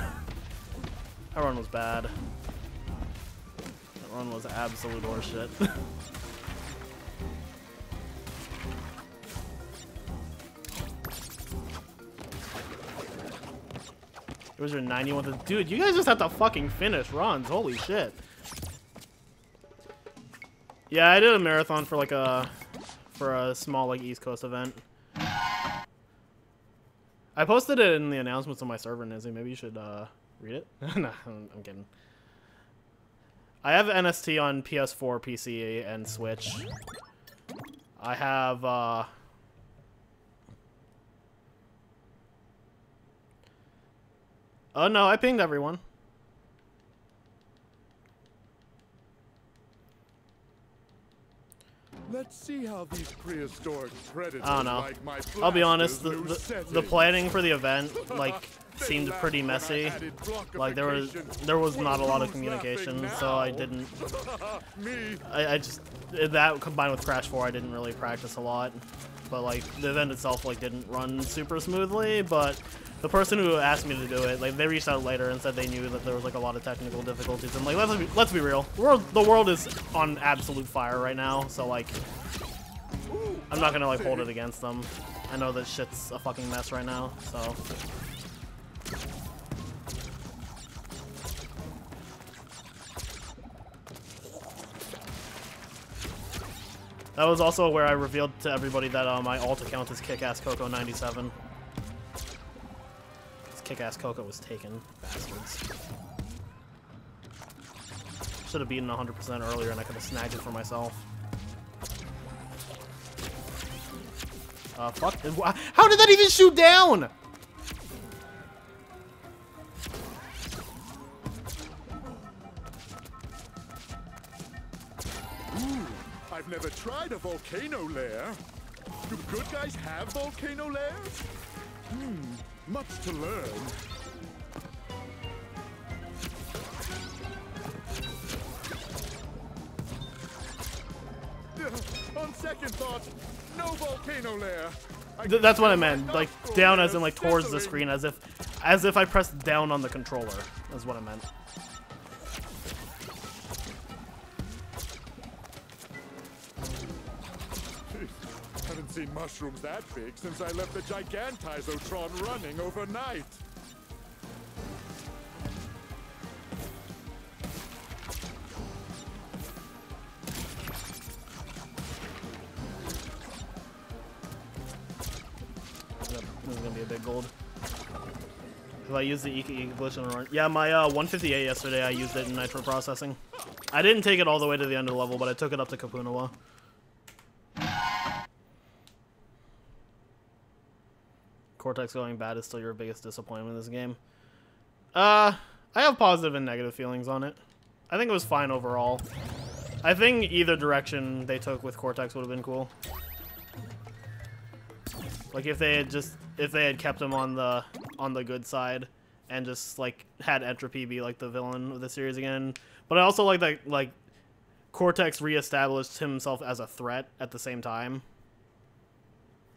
That run was bad. That run was absolute horseshit. It was your 91. Dude, you guys just have to fucking finish runs. Holy shit. Yeah, I did a marathon for like a small like East Coast event. I posted it in the announcements on my server, Nizzy. Maybe you should read it. No, I'm kidding. I have NST on PS4, PC, and Switch. I have oh no, I pinged everyone. Let's see how these prehistoric predators I don't know. like my I'll be honest, blaster's new the setting. planning for the event like seemed pretty messy. Like there was not a lot of communication, so I didn't. I just that combined with Crash 4, I didn't really practice a lot. But like the event itself like didn't run super smoothly. But the person who asked me to do it, like they reached out later and said they knew that there was like a lot of technical difficulties. And like let's be real, the world is on absolute fire right now. So like I'm not gonna like hold it against them. I know that shit's a fucking mess right now. So. That was also where I revealed to everybody that my alt account is Kick-Ass Coco 97. This Kick-Ass Coco was taken, bastards. Should have beaten 100% earlier, and I could have snagged it for myself. Fuck. How did that even shoot down? I've never tried a volcano lair. Do good guys have volcano lairs? Much to learn. On second thought, no volcano lair. That's what I meant. Like down as in like towards the screen, as if I pressed down on the controller. That's what I meant. Haven't seen mushrooms that big since I left the Gigantizotron running overnight. is gonna be a big gold. If I use the Ika glitch on a run. Yeah, my 158 yesterday, I used it in nitro processing. I didn't take it all the way to the end of the level, but I took it up to Kapunawa. Cortex going bad is still your biggest disappointment in this game. I have positive and negative feelings on it. I think it was fine overall. I think either direction they took with Cortex would have been cool. Like if they had kept him on the good side and just like had Entropy be like the villain of the series again. But I also like that like Cortex reestablished himself as a threat at the same time.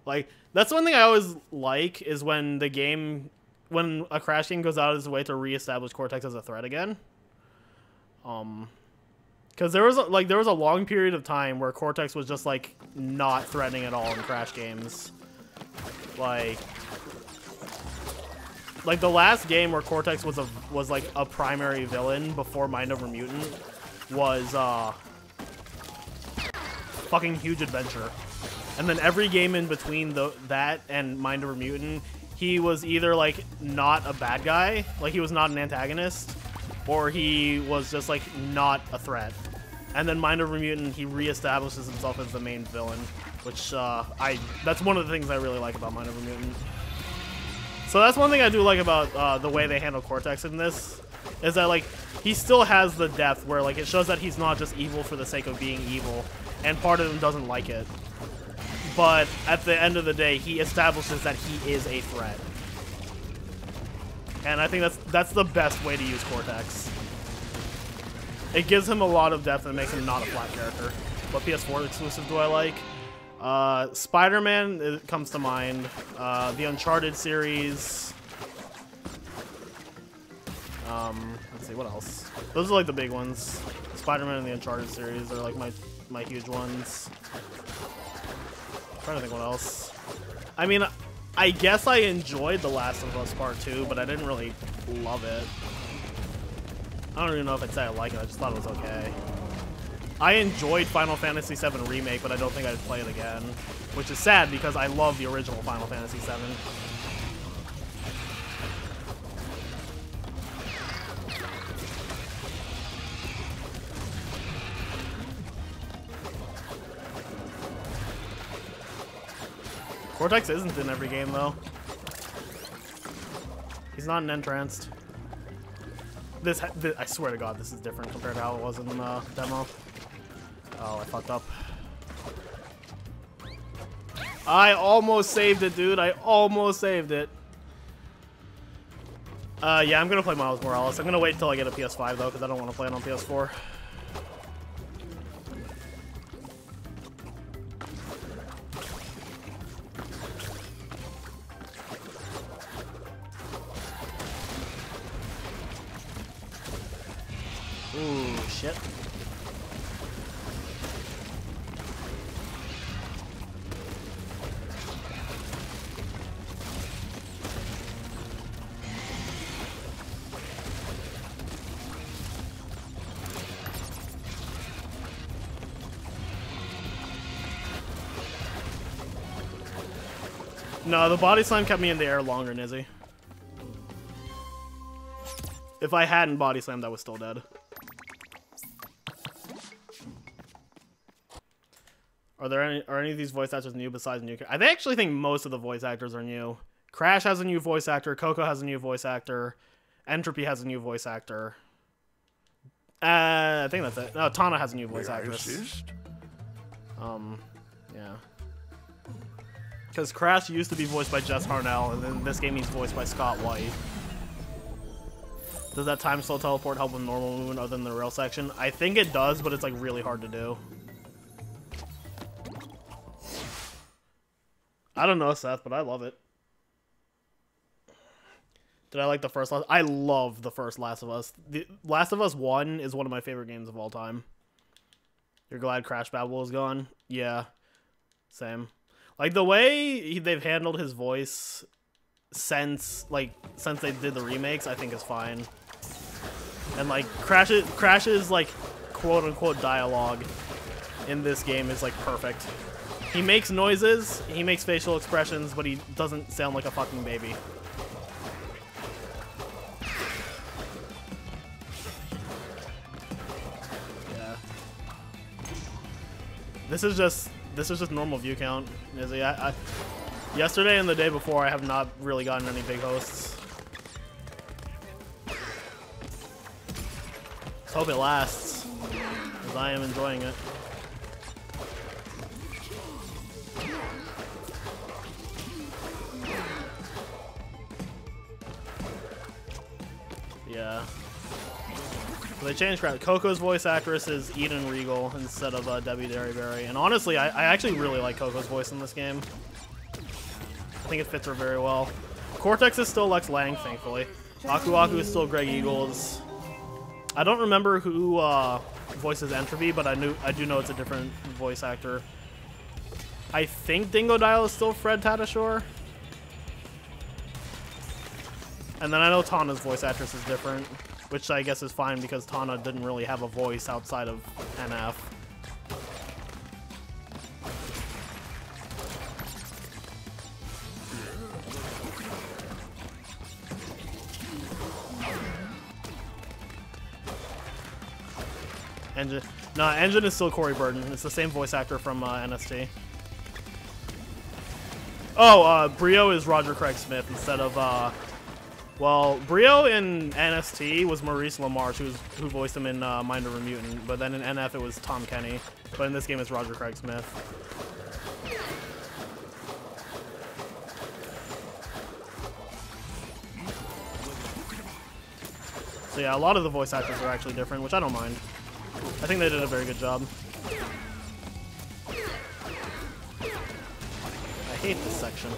Like that's one thing I always like is when a Crash game goes out of its way to reestablish Cortex as a threat again. Because there was a long period of time where Cortex was just like not threatening at all in Crash games. Like the last game where Cortex was like a primary villain before Mind Over Mutant was fucking Huge Adventure. And then every game in between that and Mind Over Mutant, he was either like not a bad guy, like he was not an antagonist, or he was just like not a threat. And then Mind Over Mutant, he reestablishes himself as the main villain, which that's one of the things I really like about Mind Over Mutant. So that's one thing I do like about the way they handle Cortex in this, is that like he still has the depth where like it shows that he's not just evil for the sake of being evil, and part of him doesn't like it. But at the end of the day, he establishes that he is a threat. And I think that's the best way to use Cortex. It gives him a lot of depth and makes him not a flat character. What PS4 exclusive do I like? Spider-Man comes to mind. The Uncharted series. Let's see, what else? Those are like the big ones. Spider-Man and the Uncharted series are like my huge ones. I'm trying to think what else. I mean, I guess I enjoyed The Last of Us Part 2, but I didn't really love it. I don't even know if I'd say I like it, I just thought it was okay. I enjoyed Final Fantasy VII Remake, but I don't think I'd play it again. Which is sad, because I love the original Final Fantasy VII. Cortex isn't in every game, though. He's not an entranced. This, I swear to God, this is different compared to how it was in the demo. Oh, I fucked up. I almost saved it, dude. I almost saved it. Yeah, I'm gonna play Miles Morales. I'm gonna wait until I get a PS5, though, because I don't want to play it on PS4. Ooh, shit. No, the body slam kept me in the air longer, Nizzy. If I hadn't body slammed, I was still dead. Are any of these voice actors new besides new? I actually think most of the voice actors are new. Crash has a new voice actor. Coco has a new voice actor. Entropy has a new voice actor. I think that's it. No, Tana has a new voice actress. Yeah. Because Crash used to be voiced by Jess Harnell, and then this game he's voiced by Scott White. Does that time slow teleport help with normal movement other than the rail section? I think it does, but it's like really hard to do. I don't know, Seth, but I love it. Did I like the first Last? I love the first Last of Us. The Last of Us 1 is one of my favorite games of all time. You're glad Crash Babble is gone? Yeah. Same. Like, the way they've handled his voice since they did the remakes, I think is fine. And, like, Crash's like, quote-unquote dialogue in this game is, like, perfect. He makes noises, he makes facial expressions, but he doesn't sound like a fucking baby. Yeah. This is just normal view count. Izzy. Yesterday and the day before, I have not really gotten any big hosts. Let's hope it lasts, because I am enjoying it. Yeah. So they changed crap. Coco's voice actress is Eden Regal instead of Debbie Derryberry. And honestly, I actually really like Coco's voice in this game. I think it fits her very well. Cortex is still Lex Lang, thankfully. Aku Aku is still Greg Eagles. I don't remember who voices Entropy, but I do know it's a different voice actor. I think Dingo Dial is still Fred Tatasciore. And then I know Tana's voice actress is different, which I guess is fine because Tana didn't really have a voice outside of NF. Engine. No, Engine is still Corey Burden. It's the same voice actor from NST. Oh, Brio is Roger Craig Smith instead of, well, Brio in NST was Maurice LaMarche, who voiced him in Mind Over Mutant, but then in NF it was Tom Kenny. But in this game it's Roger Craig Smith. So yeah, a lot of the voice actors are actually different, which I don't mind. I think they did a very good job. I hate this section.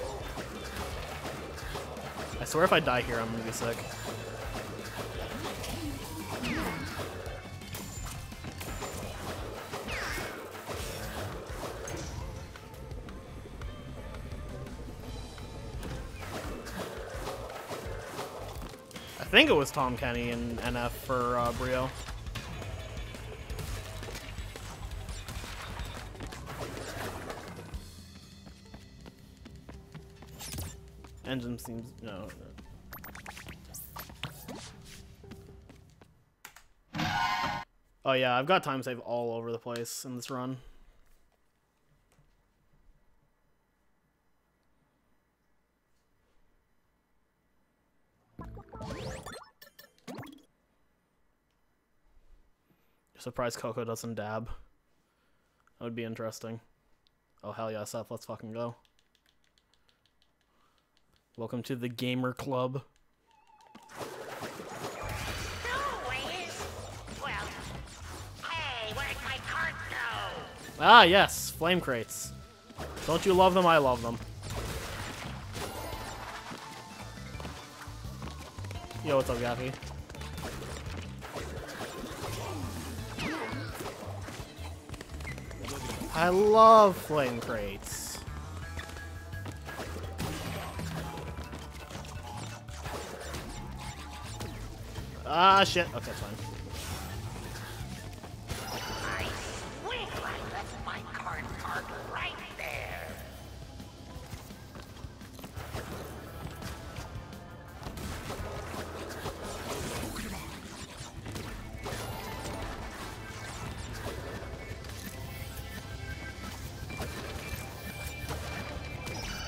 I swear if I die here, I'm gonna be sick. I think it was Tom Kenny in NF for Brio. Engine seems no. Oh yeah, I've got time save all over the place in this run. Surprised Coco doesn't dab. That would be interesting. Oh hell yeah, Seth, let's fucking go. Welcome to the gamer club. Well, hey, where'd my cart go? Ah yes, flame crates. Don't you love them? I love them. Yo, what's up, Gaffy? I love flame crates. Ah, shit. Okay, it's fine. I swear I left my cart parked right there.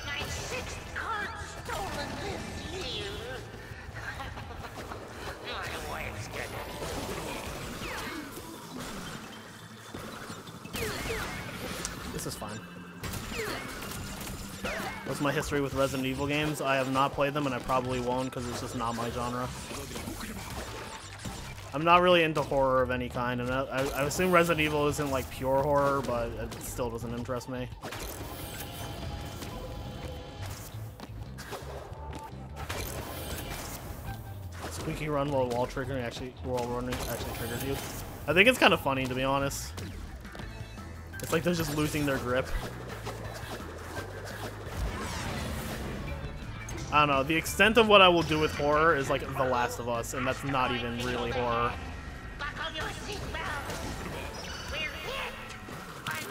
My sixth cart stolen this year. My wife's gonna This is fine. What's my history with Resident Evil games? I have not played them, and I probably won't because it's just not my genre. I'm not really into horror of any kind, and I assume Resident Evil isn't like pure horror, but it still doesn't interest me. Squeaky run while wall triggering actually running actually triggers you. I think it's kind of funny, to be honest. It's like they're just losing their grip. I don't know, the extent of what I will do with horror is like The Last of Us, and that's not even really horror. buckle your seatbelt. We're hit.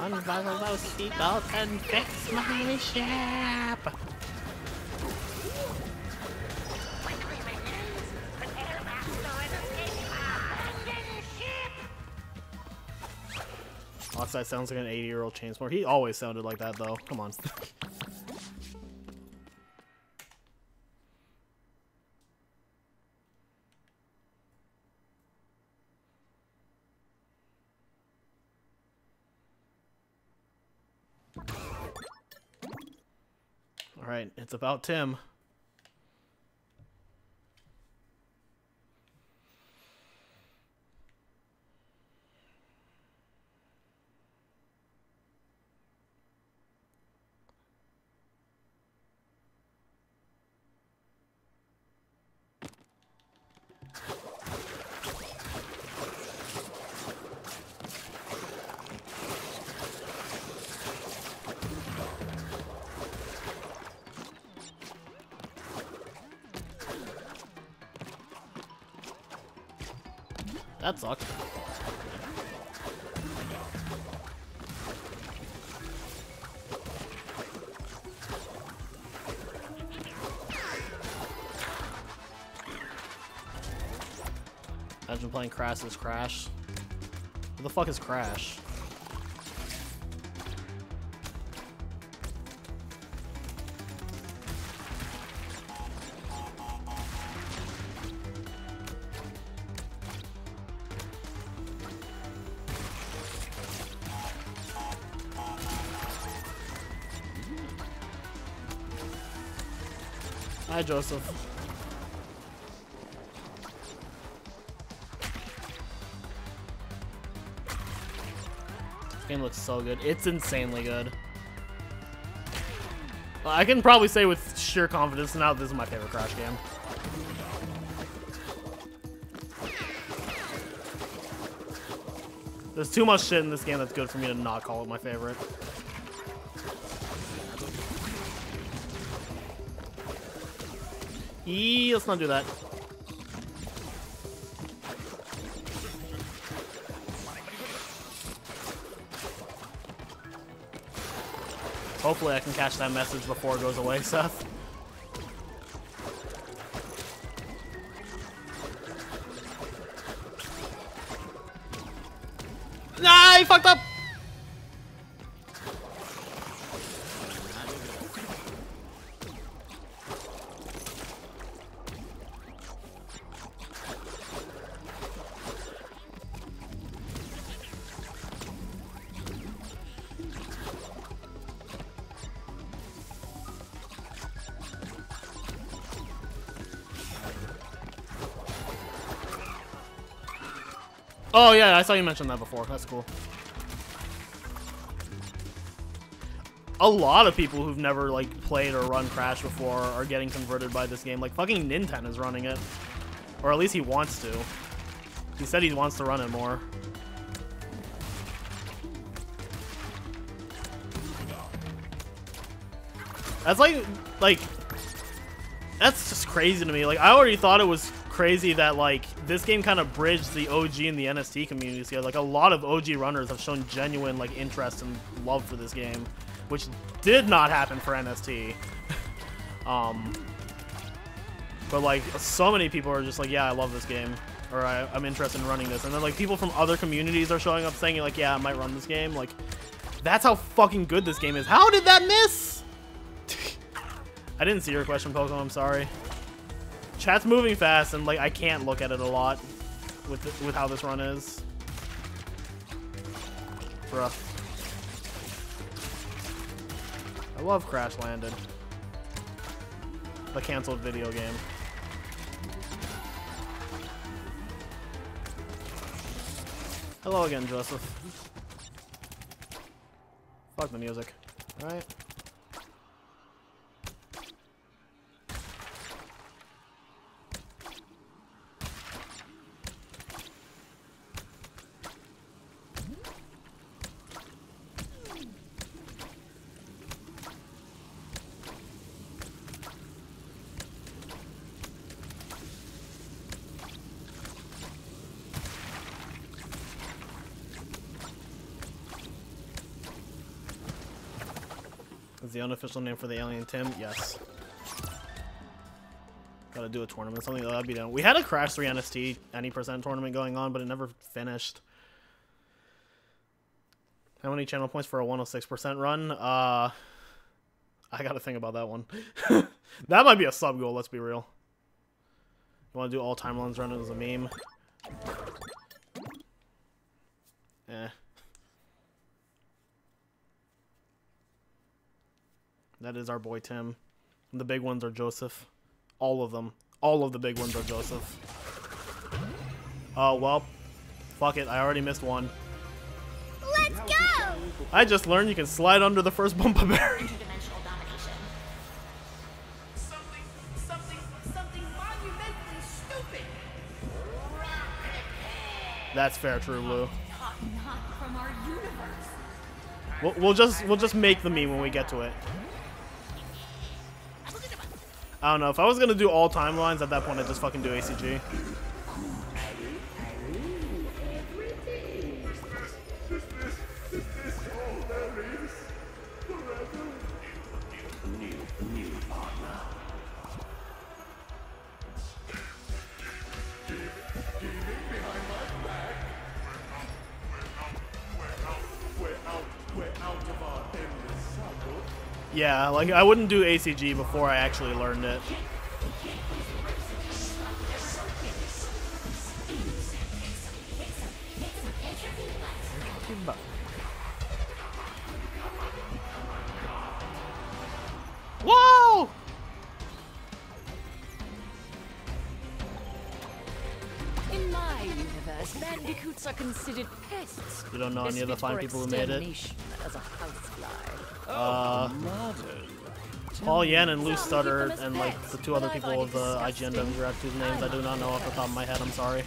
Unbuckle those seatbelts and fix my ship! Oxide sounds like an 80-year-old chain smoker. He always sounded like that, though. Come on. Alright, it's about Tim. That sucked. Imagine playing Crash as Crash. What the fuck is Crash? Hi, Joseph. This game looks so good. It's insanely good. Well, I can probably say with sheer confidence now this is my favorite Crash game. There's too much shit in this game that's good for me to not call it my favorite. Let's not do that. Hopefully I can catch that message before it goes away, Seth. Nah, he fucked up! Oh yeah, I saw you mention that before. That's cool. A lot of people who've never like played or run Crash before are getting converted by this game. Like fucking Nintendo is running it, or at least he wants to. He said he wants to run it more. That's like that's just crazy to me. Like I already thought it was crazy that like this game kind of bridged the OG and the NST communities here. Like a lot of OG runners have shown genuine like interest and love for this game, which did not happen for NST. But like so many people are just like, yeah, I love this game, or I'm interested in running this, and then like people from other communities are showing up saying like, yeah, I might run this game. Like that's how fucking good this game is. How did that miss? I didn't see your question, Poco. I'm sorry. Chat's moving fast, and like I can't look at it a lot with how this run is. Bruh. I love Crash Landed. The canceled video game. Hello again, Joseph. Fuck the music. Alright. the unofficial name for the alien Tim. Yes. Gotta do a tournament, something that'd be done. We had a Crash 3 NST any percent tournament going on, but it never finished. How many channel points for a 106% run? I gotta think about that one. That might be a sub goal, let's be real. You wanna do all timelines run as a meme? Eh. That is our boy Tim. And the big ones are Joseph. All of them. All of the big ones are Joseph. Oh, well. Fuck it, I already missed one. Let's go! I just learned you can slide under the first bump of berry. Interdimensional domination. Something monumentally stupid. That's fair, true, Blue. Not from our universe. We'll just make the meme when we get to it. I don't know, if I was gonna do all timelines at that point I'd just fucking do ACG. Yeah, like, I wouldn't do ACG before I actually learned it. Whoa! In my universe, bandicoots are considered pests. You don't know any of the fine people who made it? As a housefly. Paul Yen and Lou Stutter and like the two other people of the IGN Direct whose names I do not know off the top of my head, I'm sorry.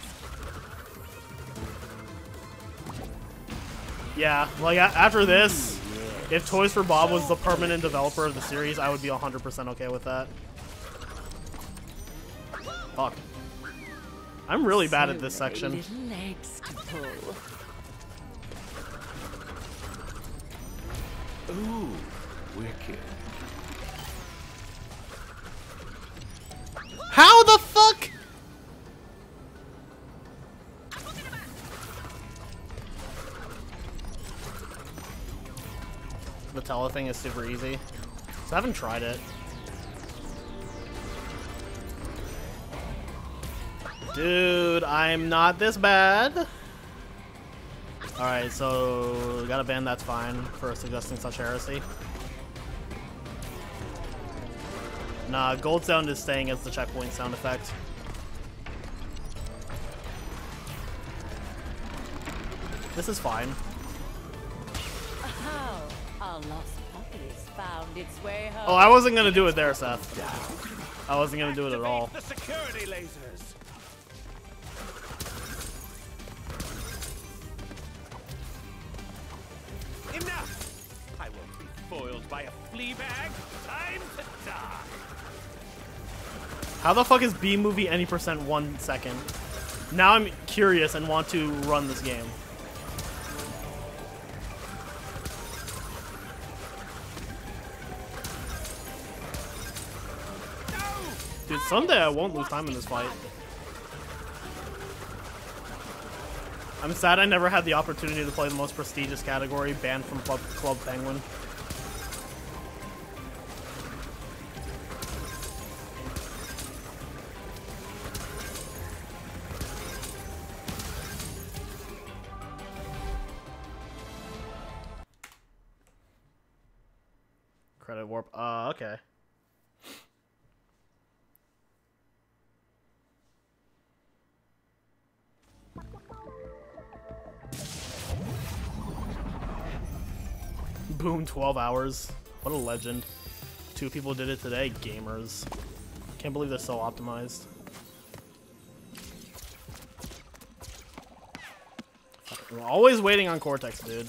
Yeah, like after this, if Toys for Bob was the permanent developer of the series, I would be 100% okay with that. Fuck. I'm really bad at this section. Legs to pull. Ooh, wicked. How the fuck? The tele thing is super easy. So I haven't tried it. Dude, I'm not this bad. Alright, so got a ban, that's fine for suggesting such heresy. Nah, gold sound is staying as the checkpoint sound effect. This is fine. How our lost puppies found its way home. Oh, I wasn't gonna do it there, Seth. I wasn't gonna do it at all. The security lasers. Enough! I won't be foiled by a flea bag. Time to die. How the fuck is B movie any percent 1 second? Now I'm curious and want to run this game. Dude, someday I won't lose time in this fight. I'm sad I never had the opportunity to play the most prestigious category, banned from Club Penguin. Credit warp. Okay. Boom, 12 hours. What a legend. 2 people did it today, gamers. Can't believe they're so optimized. I'm always waiting on Cortex, dude.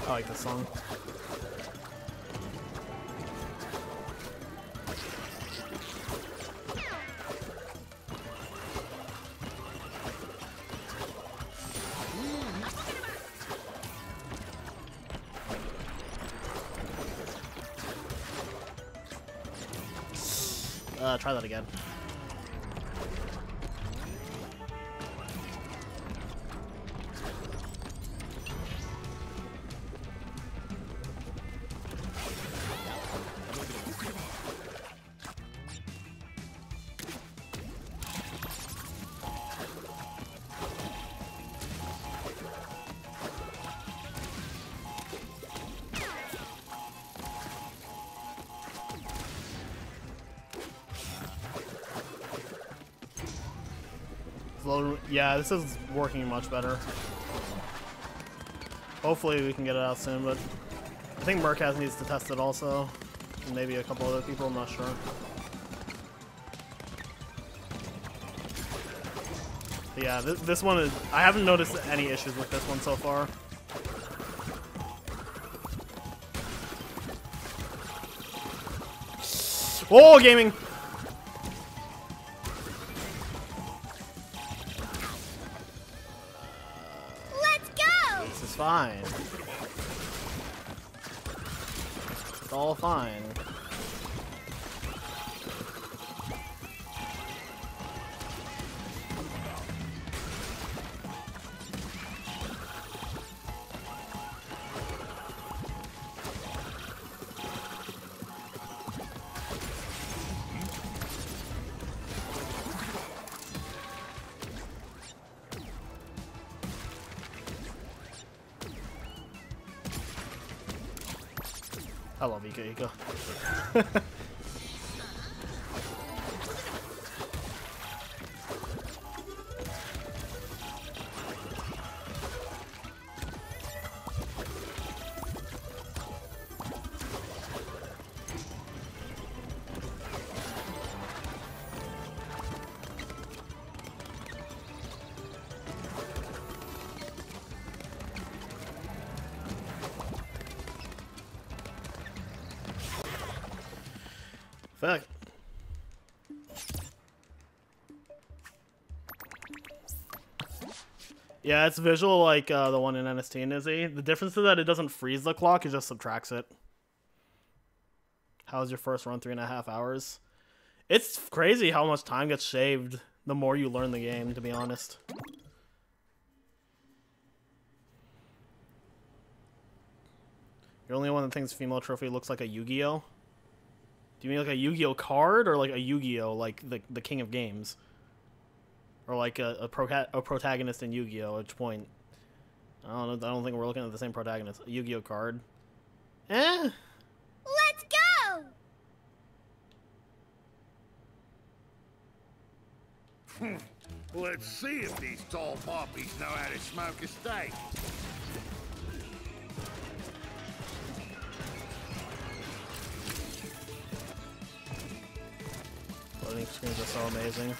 I like this song. Try that again. Yeah, this is working much better. Hopefully we can get it out soon, but I think Murkaz needs to test it also. And maybe a couple other people, I'm not sure. But yeah, this one is... I haven't noticed any issues with this one so far. Oh, gaming! Fine. It's all fine. I love Riko. Fuck. Yeah, it's visual like the one in NST and Izzy. The difference is that it doesn't freeze the clock, it just subtracts it. How was your first run? 3.5 hours? It's crazy how much time gets shaved the more you learn the game, to be honest. You're only one that thinks female trophy looks like a Yu-Gi-Oh? Do you mean like a Yu-Gi-Oh card, or like a Yu-Gi-Oh, like the king of games? Or like a protagonist in Yu-Gi-Oh, at which point... I don't know, I don't think we're looking at the same protagonist. A Yu-Gi-Oh card. Eh? Let's go! Let's see if these tall poppies know how to smoke a steak. Loading screens are so amazing.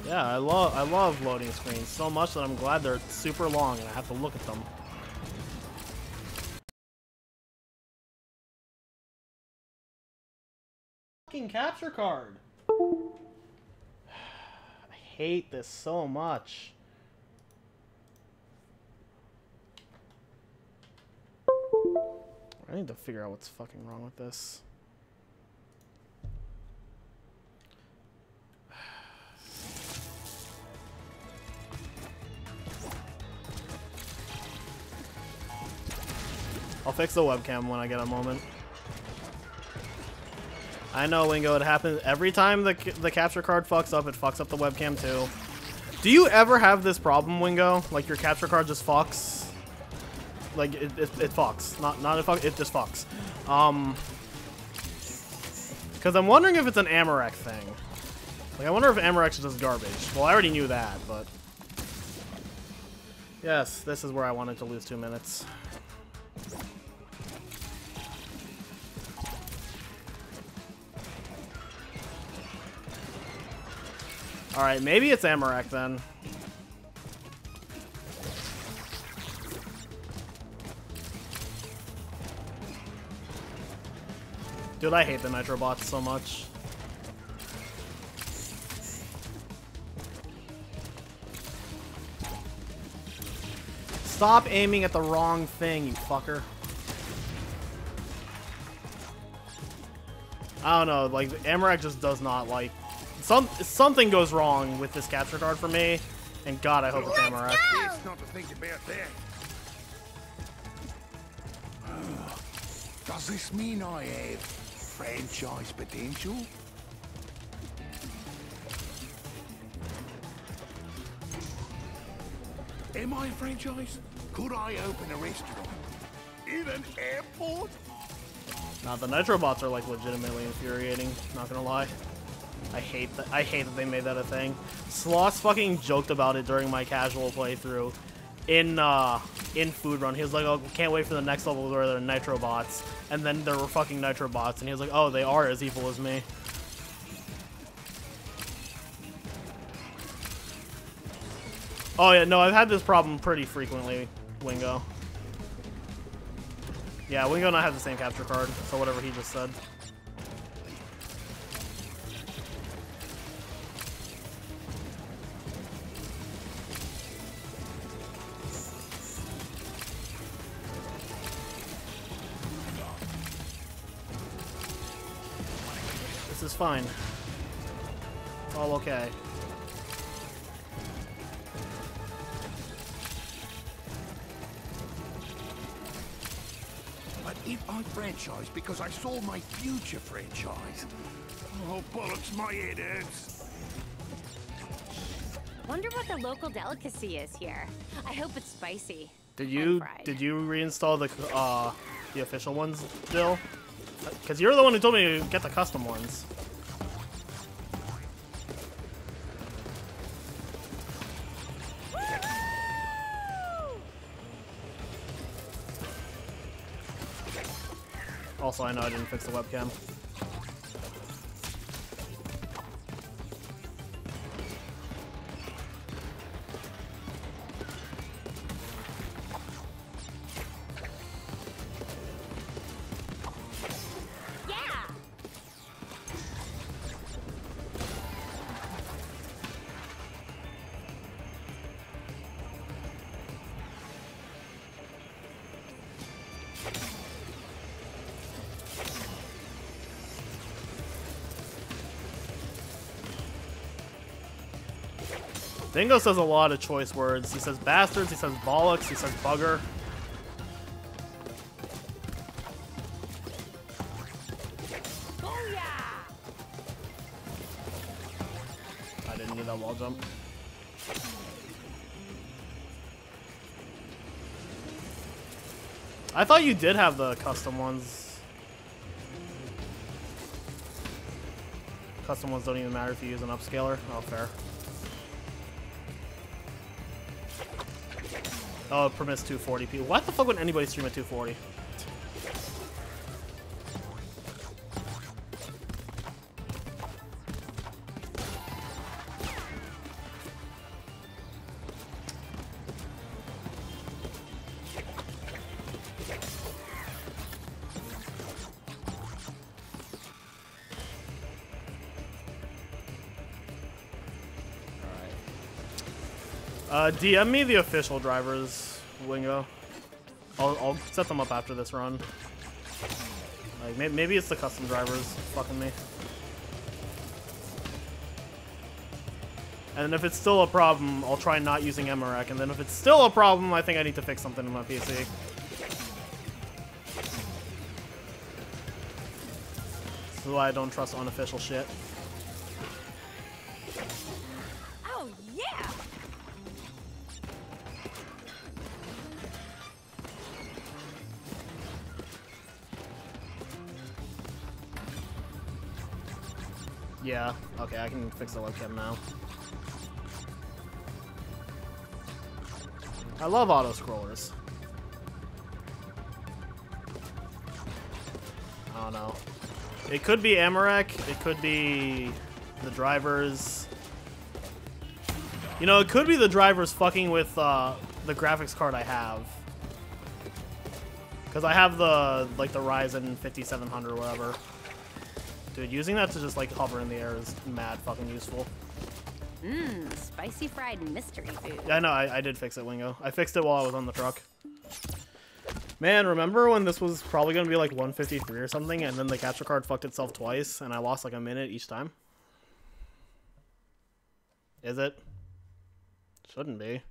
Yeah, I love loading screens so much that I'm glad they're super long and I have to look at them. Fucking capture card. I hate this so much. I need to figure out what's fucking wrong with this. I'll fix the webcam when I get a moment. I know, Wingo, it happens every time the capture card fucks up, it fucks up the webcam too. Do you ever have this problem, Wingo? Like your capture card just fucks? Like it fucks. Not it fucks, it just fucks. Because I'm wondering if it's an Amarek thing. Like I wonder if Amarek's just garbage. Well, I already knew that, but... Yes, this is where I wanted to lose 2 minutes. Alright, maybe it's Amarek then. Dude, I hate the Nitro bots so much. Stop aiming at the wrong thing, you fucker. I don't know, like, Amarak just does not like... Something goes wrong with this capture card for me, and God, I hope it's Amarak. It's not to think about that. Does this mean I have franchise potential? Am I a franchise? Could I open a restaurant in an airport? Nah, the Nitro bots are like legitimately infuriating, not gonna lie. I hate that they made that a thing. Sloss fucking joked about it during my casual playthrough in Food Run. He was like, "Oh, can't wait for the next level where there are Nitro bots." And then there were fucking Nitro bots, and he was like, "Oh, they are as evil as me." Oh yeah, no, I've had this problem pretty frequently, Wingo. Yeah, Wingo and I have the same capture card, so whatever he just said. This is fine. It's all okay. But if I franchise because I saw my future franchise... Oh, bollocks, my head hurts. Wonder what the local delicacy is here. I hope it's spicy. Did and fried. you reinstall the official ones, Jill? Because you're the one who told me to get the custom ones. Also, I know I didn't fix the webcam. Dingo says a lot of choice words. He says bastards, he says bollocks, he says bugger. I didn't need that wall jump. I thought you did have the custom ones. Custom ones don't even matter if you use an upscaler. Oh, fair. Oh, it permits 240p. What the fuck would anybody stream at 240? DM me the official drivers, Wingo. I'll set them up after this run. Like maybe it's the custom drivers fucking me. And if it's still a problem, I'll try not using Amarak. And then if it's still a problem, I think I need to fix something in my PC. This is why I don't trust unofficial shit. Oh yeah. Yeah, okay, I can fix the webcam now. I love auto-scrollers. I don't know. It could be Amarak, it could be the drivers. You know, it could be the drivers fucking with the graphics card I have. Because I have the, like, the Ryzen 5700 or whatever. Dude, using that to just like hover in the air is mad fucking useful. Mmm, spicy fried mystery food. Yeah, I know, I did fix it, Wingo. I fixed it while I was on the truck. Man, remember when this was probably gonna be like 153 or something, and then the capture card fucked itself twice, and I lost like a minute each time? Is it? Shouldn't be.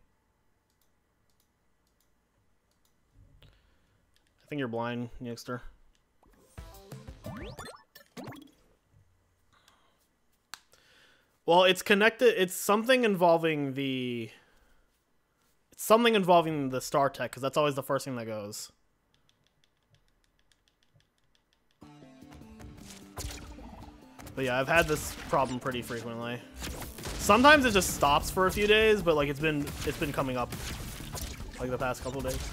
I think you're blind, youngster. Well, it's connected. It's something involving the. It's something involving the star tech, because that's always the first thing that goes. But yeah, I've had this problem pretty frequently. Sometimes it just stops for a few days, but like it's been coming up like the past couple of days.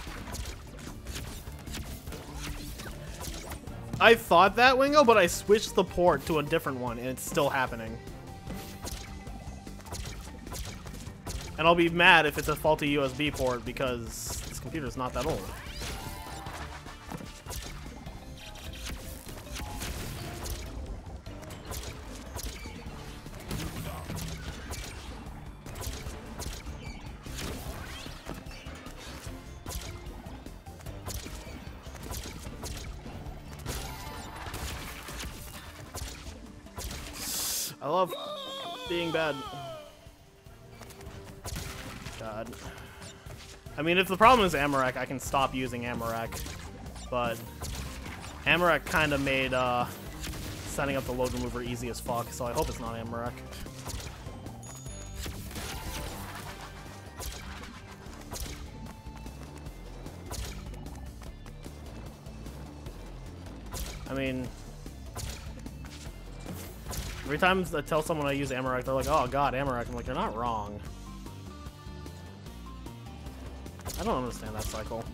I thought that, Wingo, but I switched the port to a different one, and it's still happening. And I'll be mad if it's a faulty USB port, because this computer's not that old. I love being bad. God. I mean, if the problem is Amarak, I can stop using Amarak. But Amarak kind of made setting up the load remover easy as fuck, so I hope it's not Amarak. I mean, every time I tell someone I use Amarak, they're like, oh god, Amarak. I'm like, you're not wrong. I don't understand that cycle.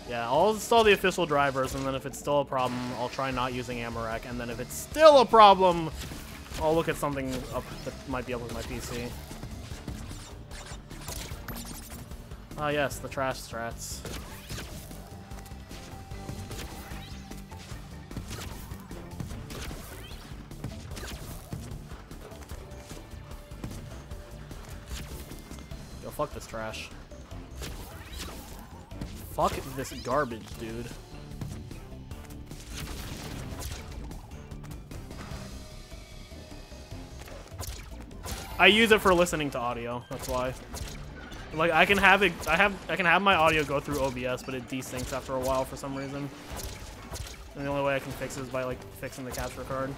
Yeah, I'll install the official drivers, and then if it's still a problem, I'll try not using Amarak, and then if it's still a problem, I'll look at something up that might be up with my PC. Ah, yes, the trash strats. Yo, fuck this trash. Fuck this garbage, dude. I use it for listening to audio, that's why. Like I can have it I can have my audio go through OBS, but it desyncs after a while for some reason. And the only way I can fix it is by like fixing the capture card.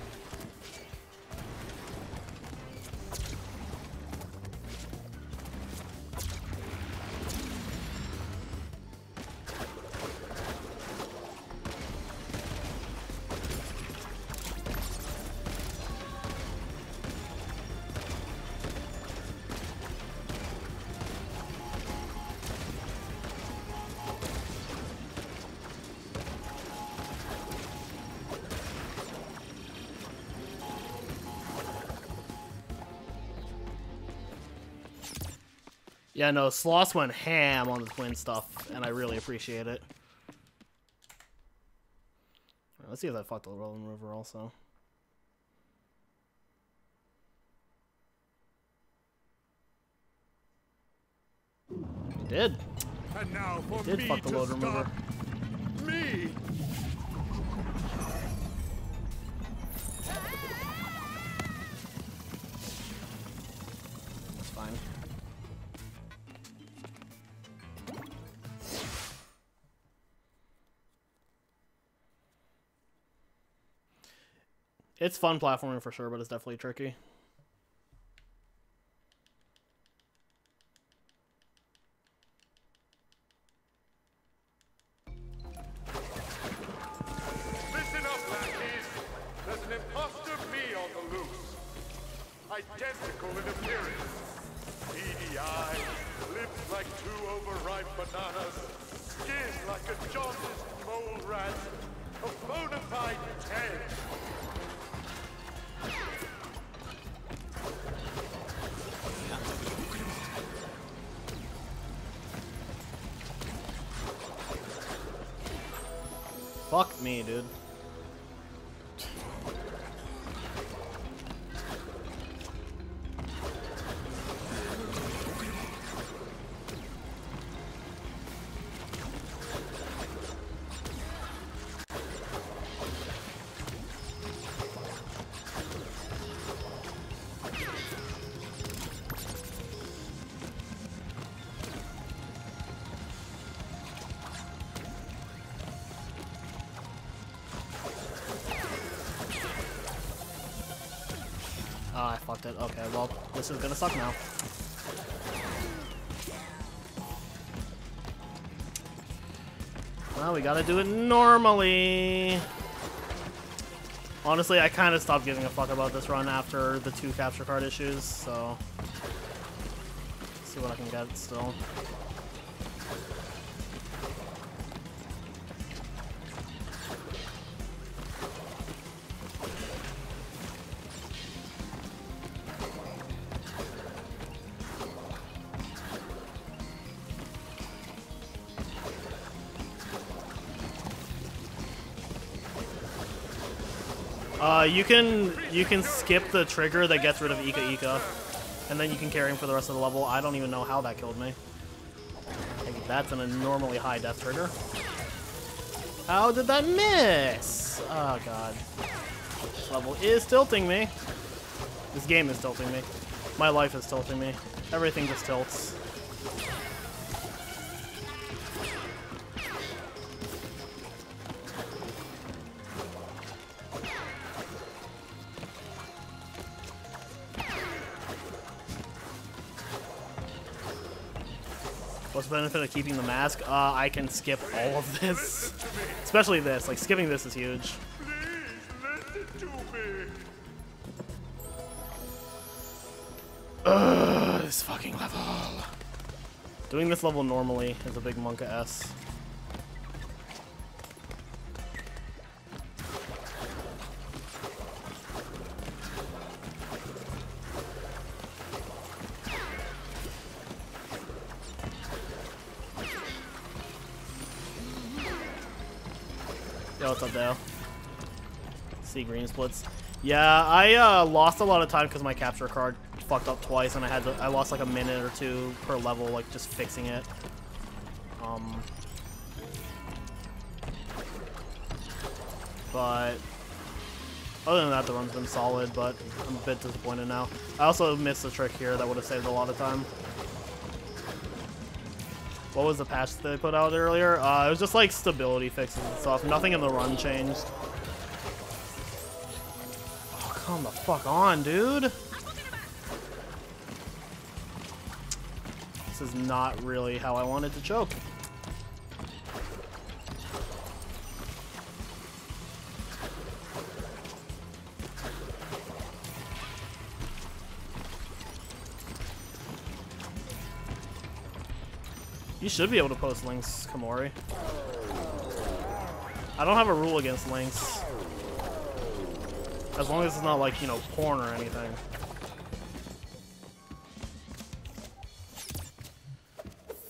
Yeah, no, Sloss went ham on the twin stuff, and I really appreciate it. Right, let's see if that fucked the rolling river also. It did. And now for It did me fuck the to load remover. stop me. That's fine. It's fun platforming for sure, but it's definitely tricky. Listen up, lackeys. There's an imposter me on the loose. Identical in appearance. Beady eyes, lips like two overripe bananas, skin like a jaundiced mole rat, a bona fide 10. Fuck me, dude. Oh, I fucked it. Okay, well, this is gonna suck now. Well, we gotta do it normally. Honestly, I kind of stopped giving a fuck about this run after the 2 capture card issues, so... Let's see what I can get still. You can skip the trigger that gets rid of Ika Ika, and then you can carry him for the rest of the level. I don't even know how that killed me. Like, that's an abnormally high death trigger. How did that miss? Oh god. This level is tilting me. This game is tilting me. My life is tilting me. Everything just tilts. What's the benefit of keeping the mask? I can skip all of this. Especially this. Like, skipping this is huge. Ugh, this fucking level. Doing this level normally is a big Monka S. Yo, what's up, Dale? See green splits. Yeah, I lost a lot of time because my capture card fucked up twice, and I lost like a minute or 2 per level, like just fixing it. But other than that, the run's been solid. But I'm a bit disappointed now. I also missed a trick here that would have saved a lot of time. What was the patch that they put out earlier? It was just like stability fixes and stuff. Nothing in the run changed. Oh, come the fuck on, dude. This is not really how I wanted to choke. You should be able to post links, Kamori. I don't have a rule against links. As long as it's not like, you know, porn or anything.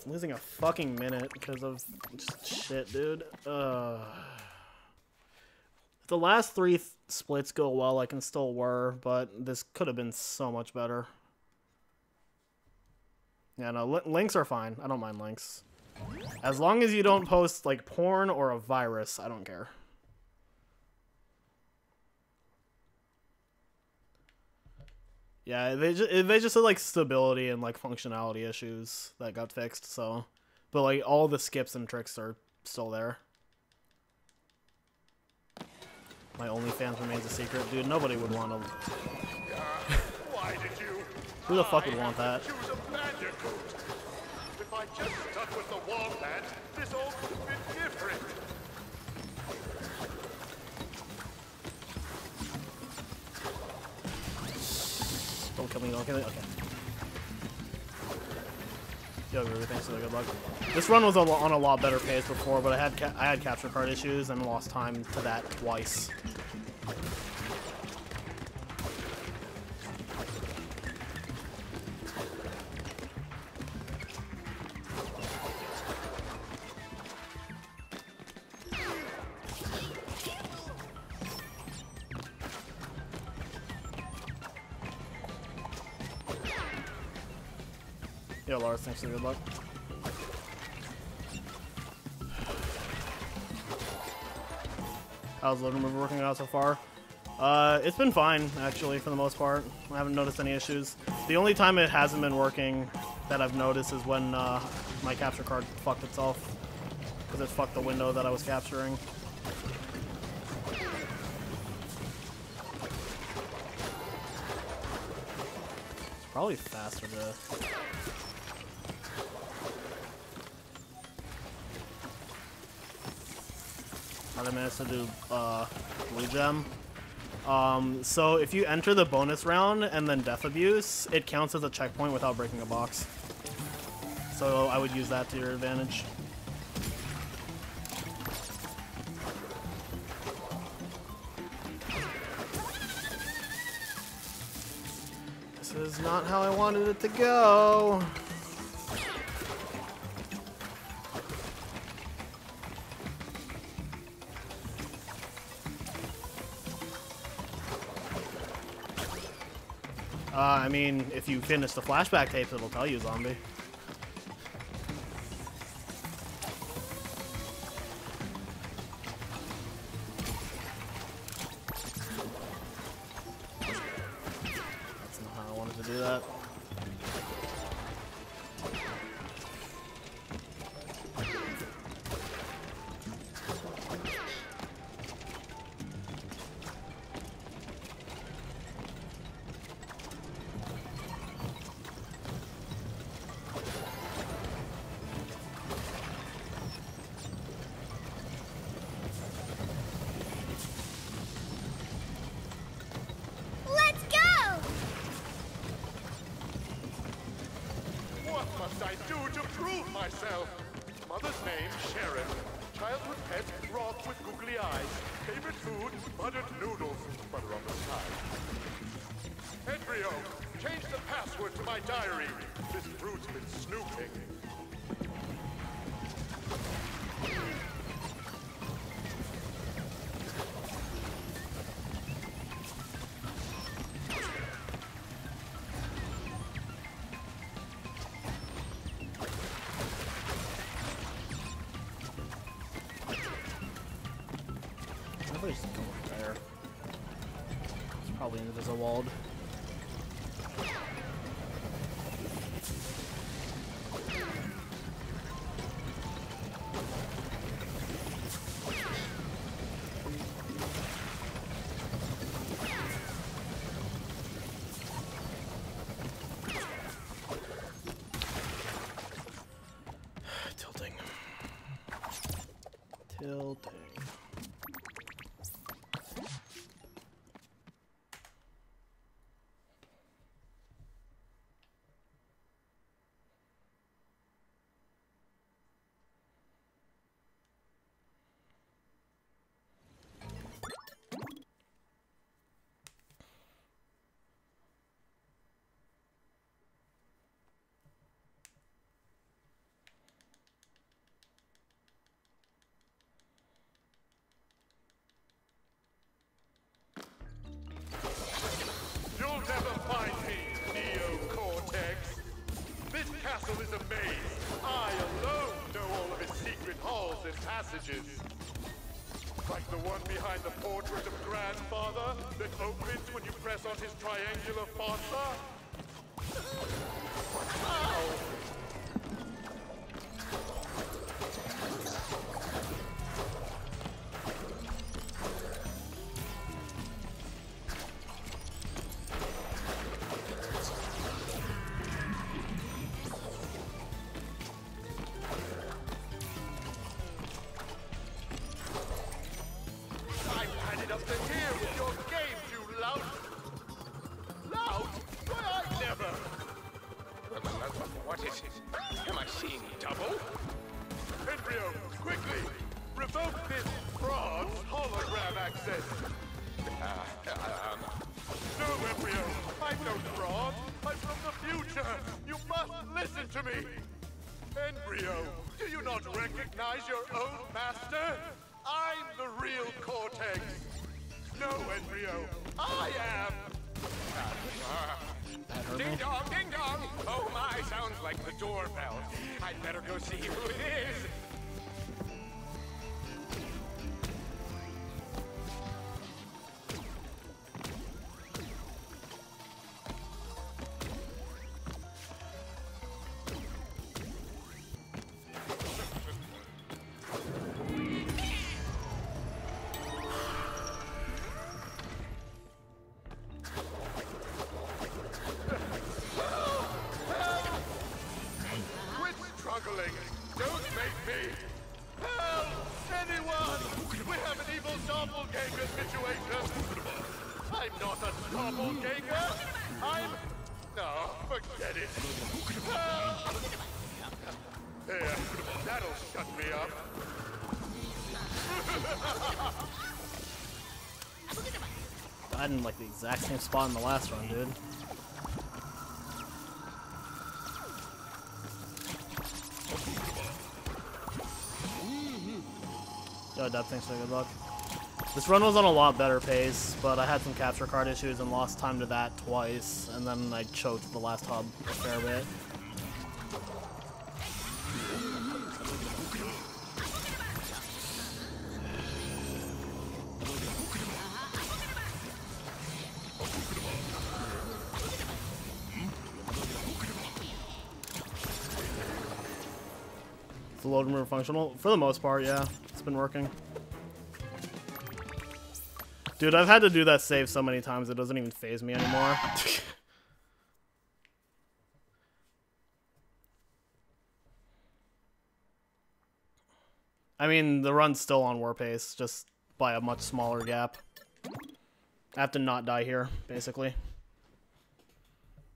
I'm losing a fucking minute because of just shit, dude. If the last 3 splits go well, I can still whir, but this could have been so much better. Yeah, no, links are fine. I don't mind links. As long as you don't post, like, porn or a virus, I don't care. Yeah, they just had, like, stability and, like, functionality issues that got fixed, so... But, like, all the skips and tricks are still there. My OnlyFans remains a secret. Dude, nobody would want to... Why did you? Who the fuck would want that? Choose a Bandicoot. If I just stuck with the wombat, this all could have been different. Don't kill me, don't kill me. Okay. Yo, Groovy, thanks for the good luck. This run was on a lot better pace before, but I had capture card issues and lost time to that twice. Yeah, Lars, thanks for the good luck. How's the living room working out so far? It's been fine, actually, for the most part. I haven't noticed any issues. The only time it hasn't been working that I've noticed is when my capture card fucked itself. Because it fucked the window that I was capturing. It's probably faster to... I managed to do blue gem. So if you enter the bonus round and then death abuse, it counts as a checkpoint without breaking a box. So I would use that to your advantage. This is not how I wanted it to go. I mean, if you finish the flashback tapes, it'll tell you, zombie. That's not how I wanted to do that. Just go there. It's probably invisible. Tilting. Tilting. Like the one behind the portrait of Grandfather that opens when you press on his triangular fossa. Ow! sounds like the doorbell. I'd better go see who it is. Don't make me! Help! Anyone! We have an evil doppelganger situation! I'm not a doppelganger! No, forget it! Help! There, that'll shut me up! I didn't like the exact same spot in the last run, dude. Yo, Deb, thanks for the good luck. This run was on a lot better pace, but I had some capture card issues and lost time to that twice, and then I choked the last hub a fair bit. Is the load and move functional? For the most part, yeah. It's been working. Dude, I've had to do that save so many times it doesn't even faze me anymore. I mean, the run's still on war pace, just by a much smaller gap. I have to not die here, basically.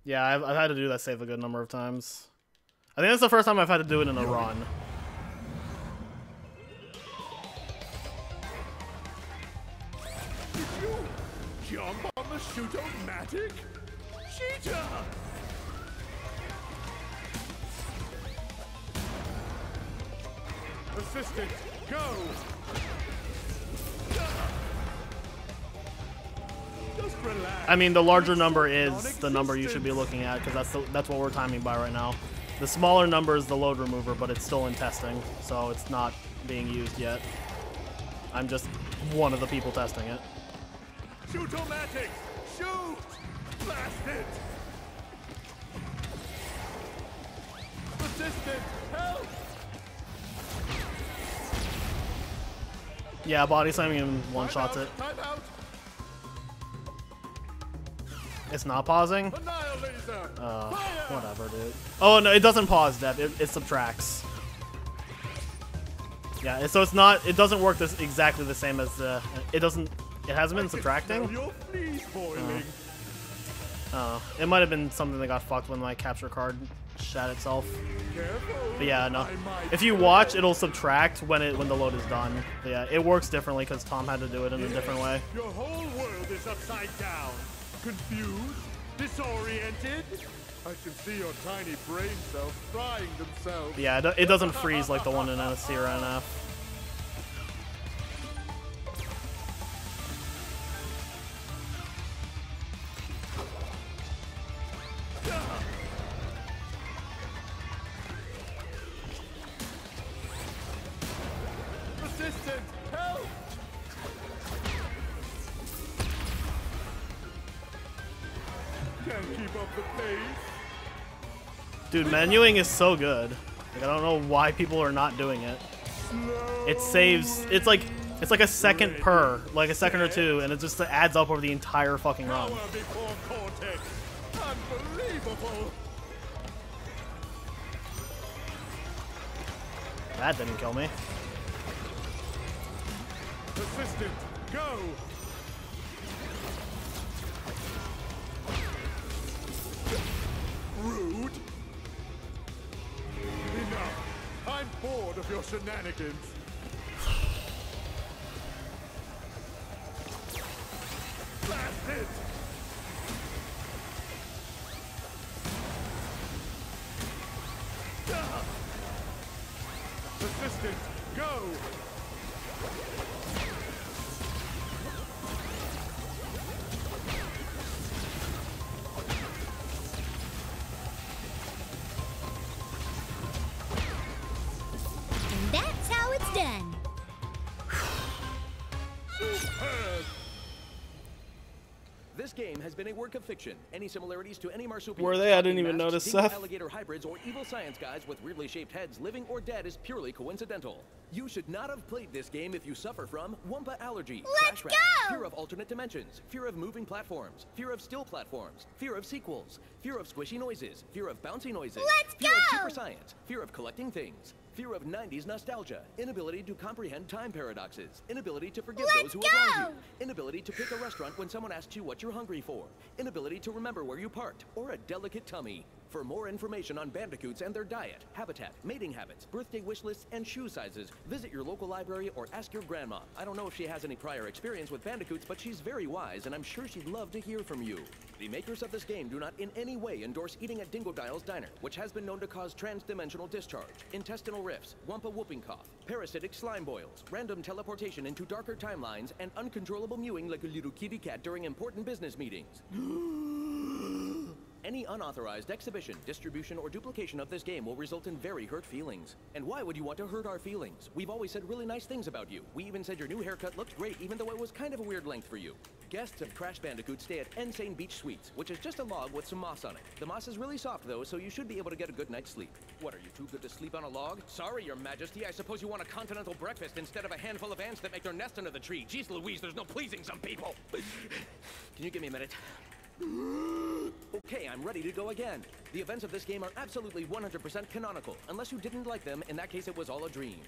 Yeah, I've had to do that save a good number of times. I think that's the first time I've had to do it in a run. Jump on the shoot-o-matic? Cheetah! Assistant, go! Just relax. I mean, the larger number is the number you should be looking at, because that's what we're timing by right now. The smaller number is the load remover, but it's still in testing, so it's not being used yet. I'm just one of the people testing it. Shoot-o-matic! Shoot! Blast it! Assistant, help! Yeah, body slamming him one-shots it. Time out! It's not pausing? Annihilator! Whatever, dude. Oh, no, it doesn't pause, Deb. It subtracts. Yeah, so it's not, it doesn't work exactly the same as the, it hasn't been subtracting? Your fleas boiling. It might have been something that got fucked when my capture card shat itself. But yeah, no. If you watch, it'll subtract when the load is done. But yeah, it works differently because Tom had to do it in a different way. Your whole world is upside down. Confused? Disoriented? I can see your tiny brain cells frying themselves. But yeah, it doesn't freeze like the one in NSC or NF. Assistant, help! Can't keep up the pace. Dude, menuing is so good. Like, I don't know why people are not doing it. It saves. It's like a second per, like a second or two, and it just adds up over the entire fucking run. Power before Cortex. Unbelievable. That didn't kill me. Assistant, go! Rude. Enough. I'm bored of your shenanigans. Blast it! Assistant, go! game has been a work of fiction. Any similarities to any marsupial? Were they? I didn't even notice, dingo, Seth. alligator hybrids or evil science guys with weirdly shaped heads, living or dead, is purely coincidental. You should not have played this game if you suffer from Wumpa allergy, Let's crash go! fear of alternate dimensions, fear of moving platforms, fear of still platforms, fear of sequels, fear of squishy noises, fear of bouncy noises, Let's fear go! of super science, fear of collecting things, fear of 90s nostalgia, inability to comprehend time paradoxes, inability to forgive Let's those who have go! wronged you, inability to pick a restaurant when someone asks you what you're hungry for, inability to remember where you parked, or a delicate tummy. For more information on bandicoots and their diet, habitat, mating habits, birthday wish lists, and shoe sizes, visit your local library or ask your grandma. I don't know if she has any prior experience with bandicoots, but she's very wise, and I'm sure she'd love to hear from you. The makers of this game do not in any way endorse eating at Dingodile's Diner, which has been known to cause trans-dimensional discharge, intestinal rifts, wumpa whooping cough, parasitic slime boils, random teleportation into darker timelines, and uncontrollable mewing like a little kitty cat during important business meetings. Any unauthorized exhibition, distribution, or duplication of this game will result in very hurt feelings. And why would you want to hurt our feelings? We've always said really nice things about you. We even said your new haircut looked great, even though it was kind of a weird length for you. Guests of Crash Bandicoot stay at Insane Beach Suites, which is just a log with some moss on it. The moss is really soft, though, so you should be able to get a good night's sleep. What, are you too good to sleep on a log? Sorry, Your Majesty, I suppose you want a continental breakfast instead of a handful of ants that make their nest under the tree. Jeez Louise, there's no pleasing some people. Can you give me a minute? Okay, I'm ready to go again. The events of this game are absolutely 100% canonical. Unless you didn't like them, in that case it was all a dream.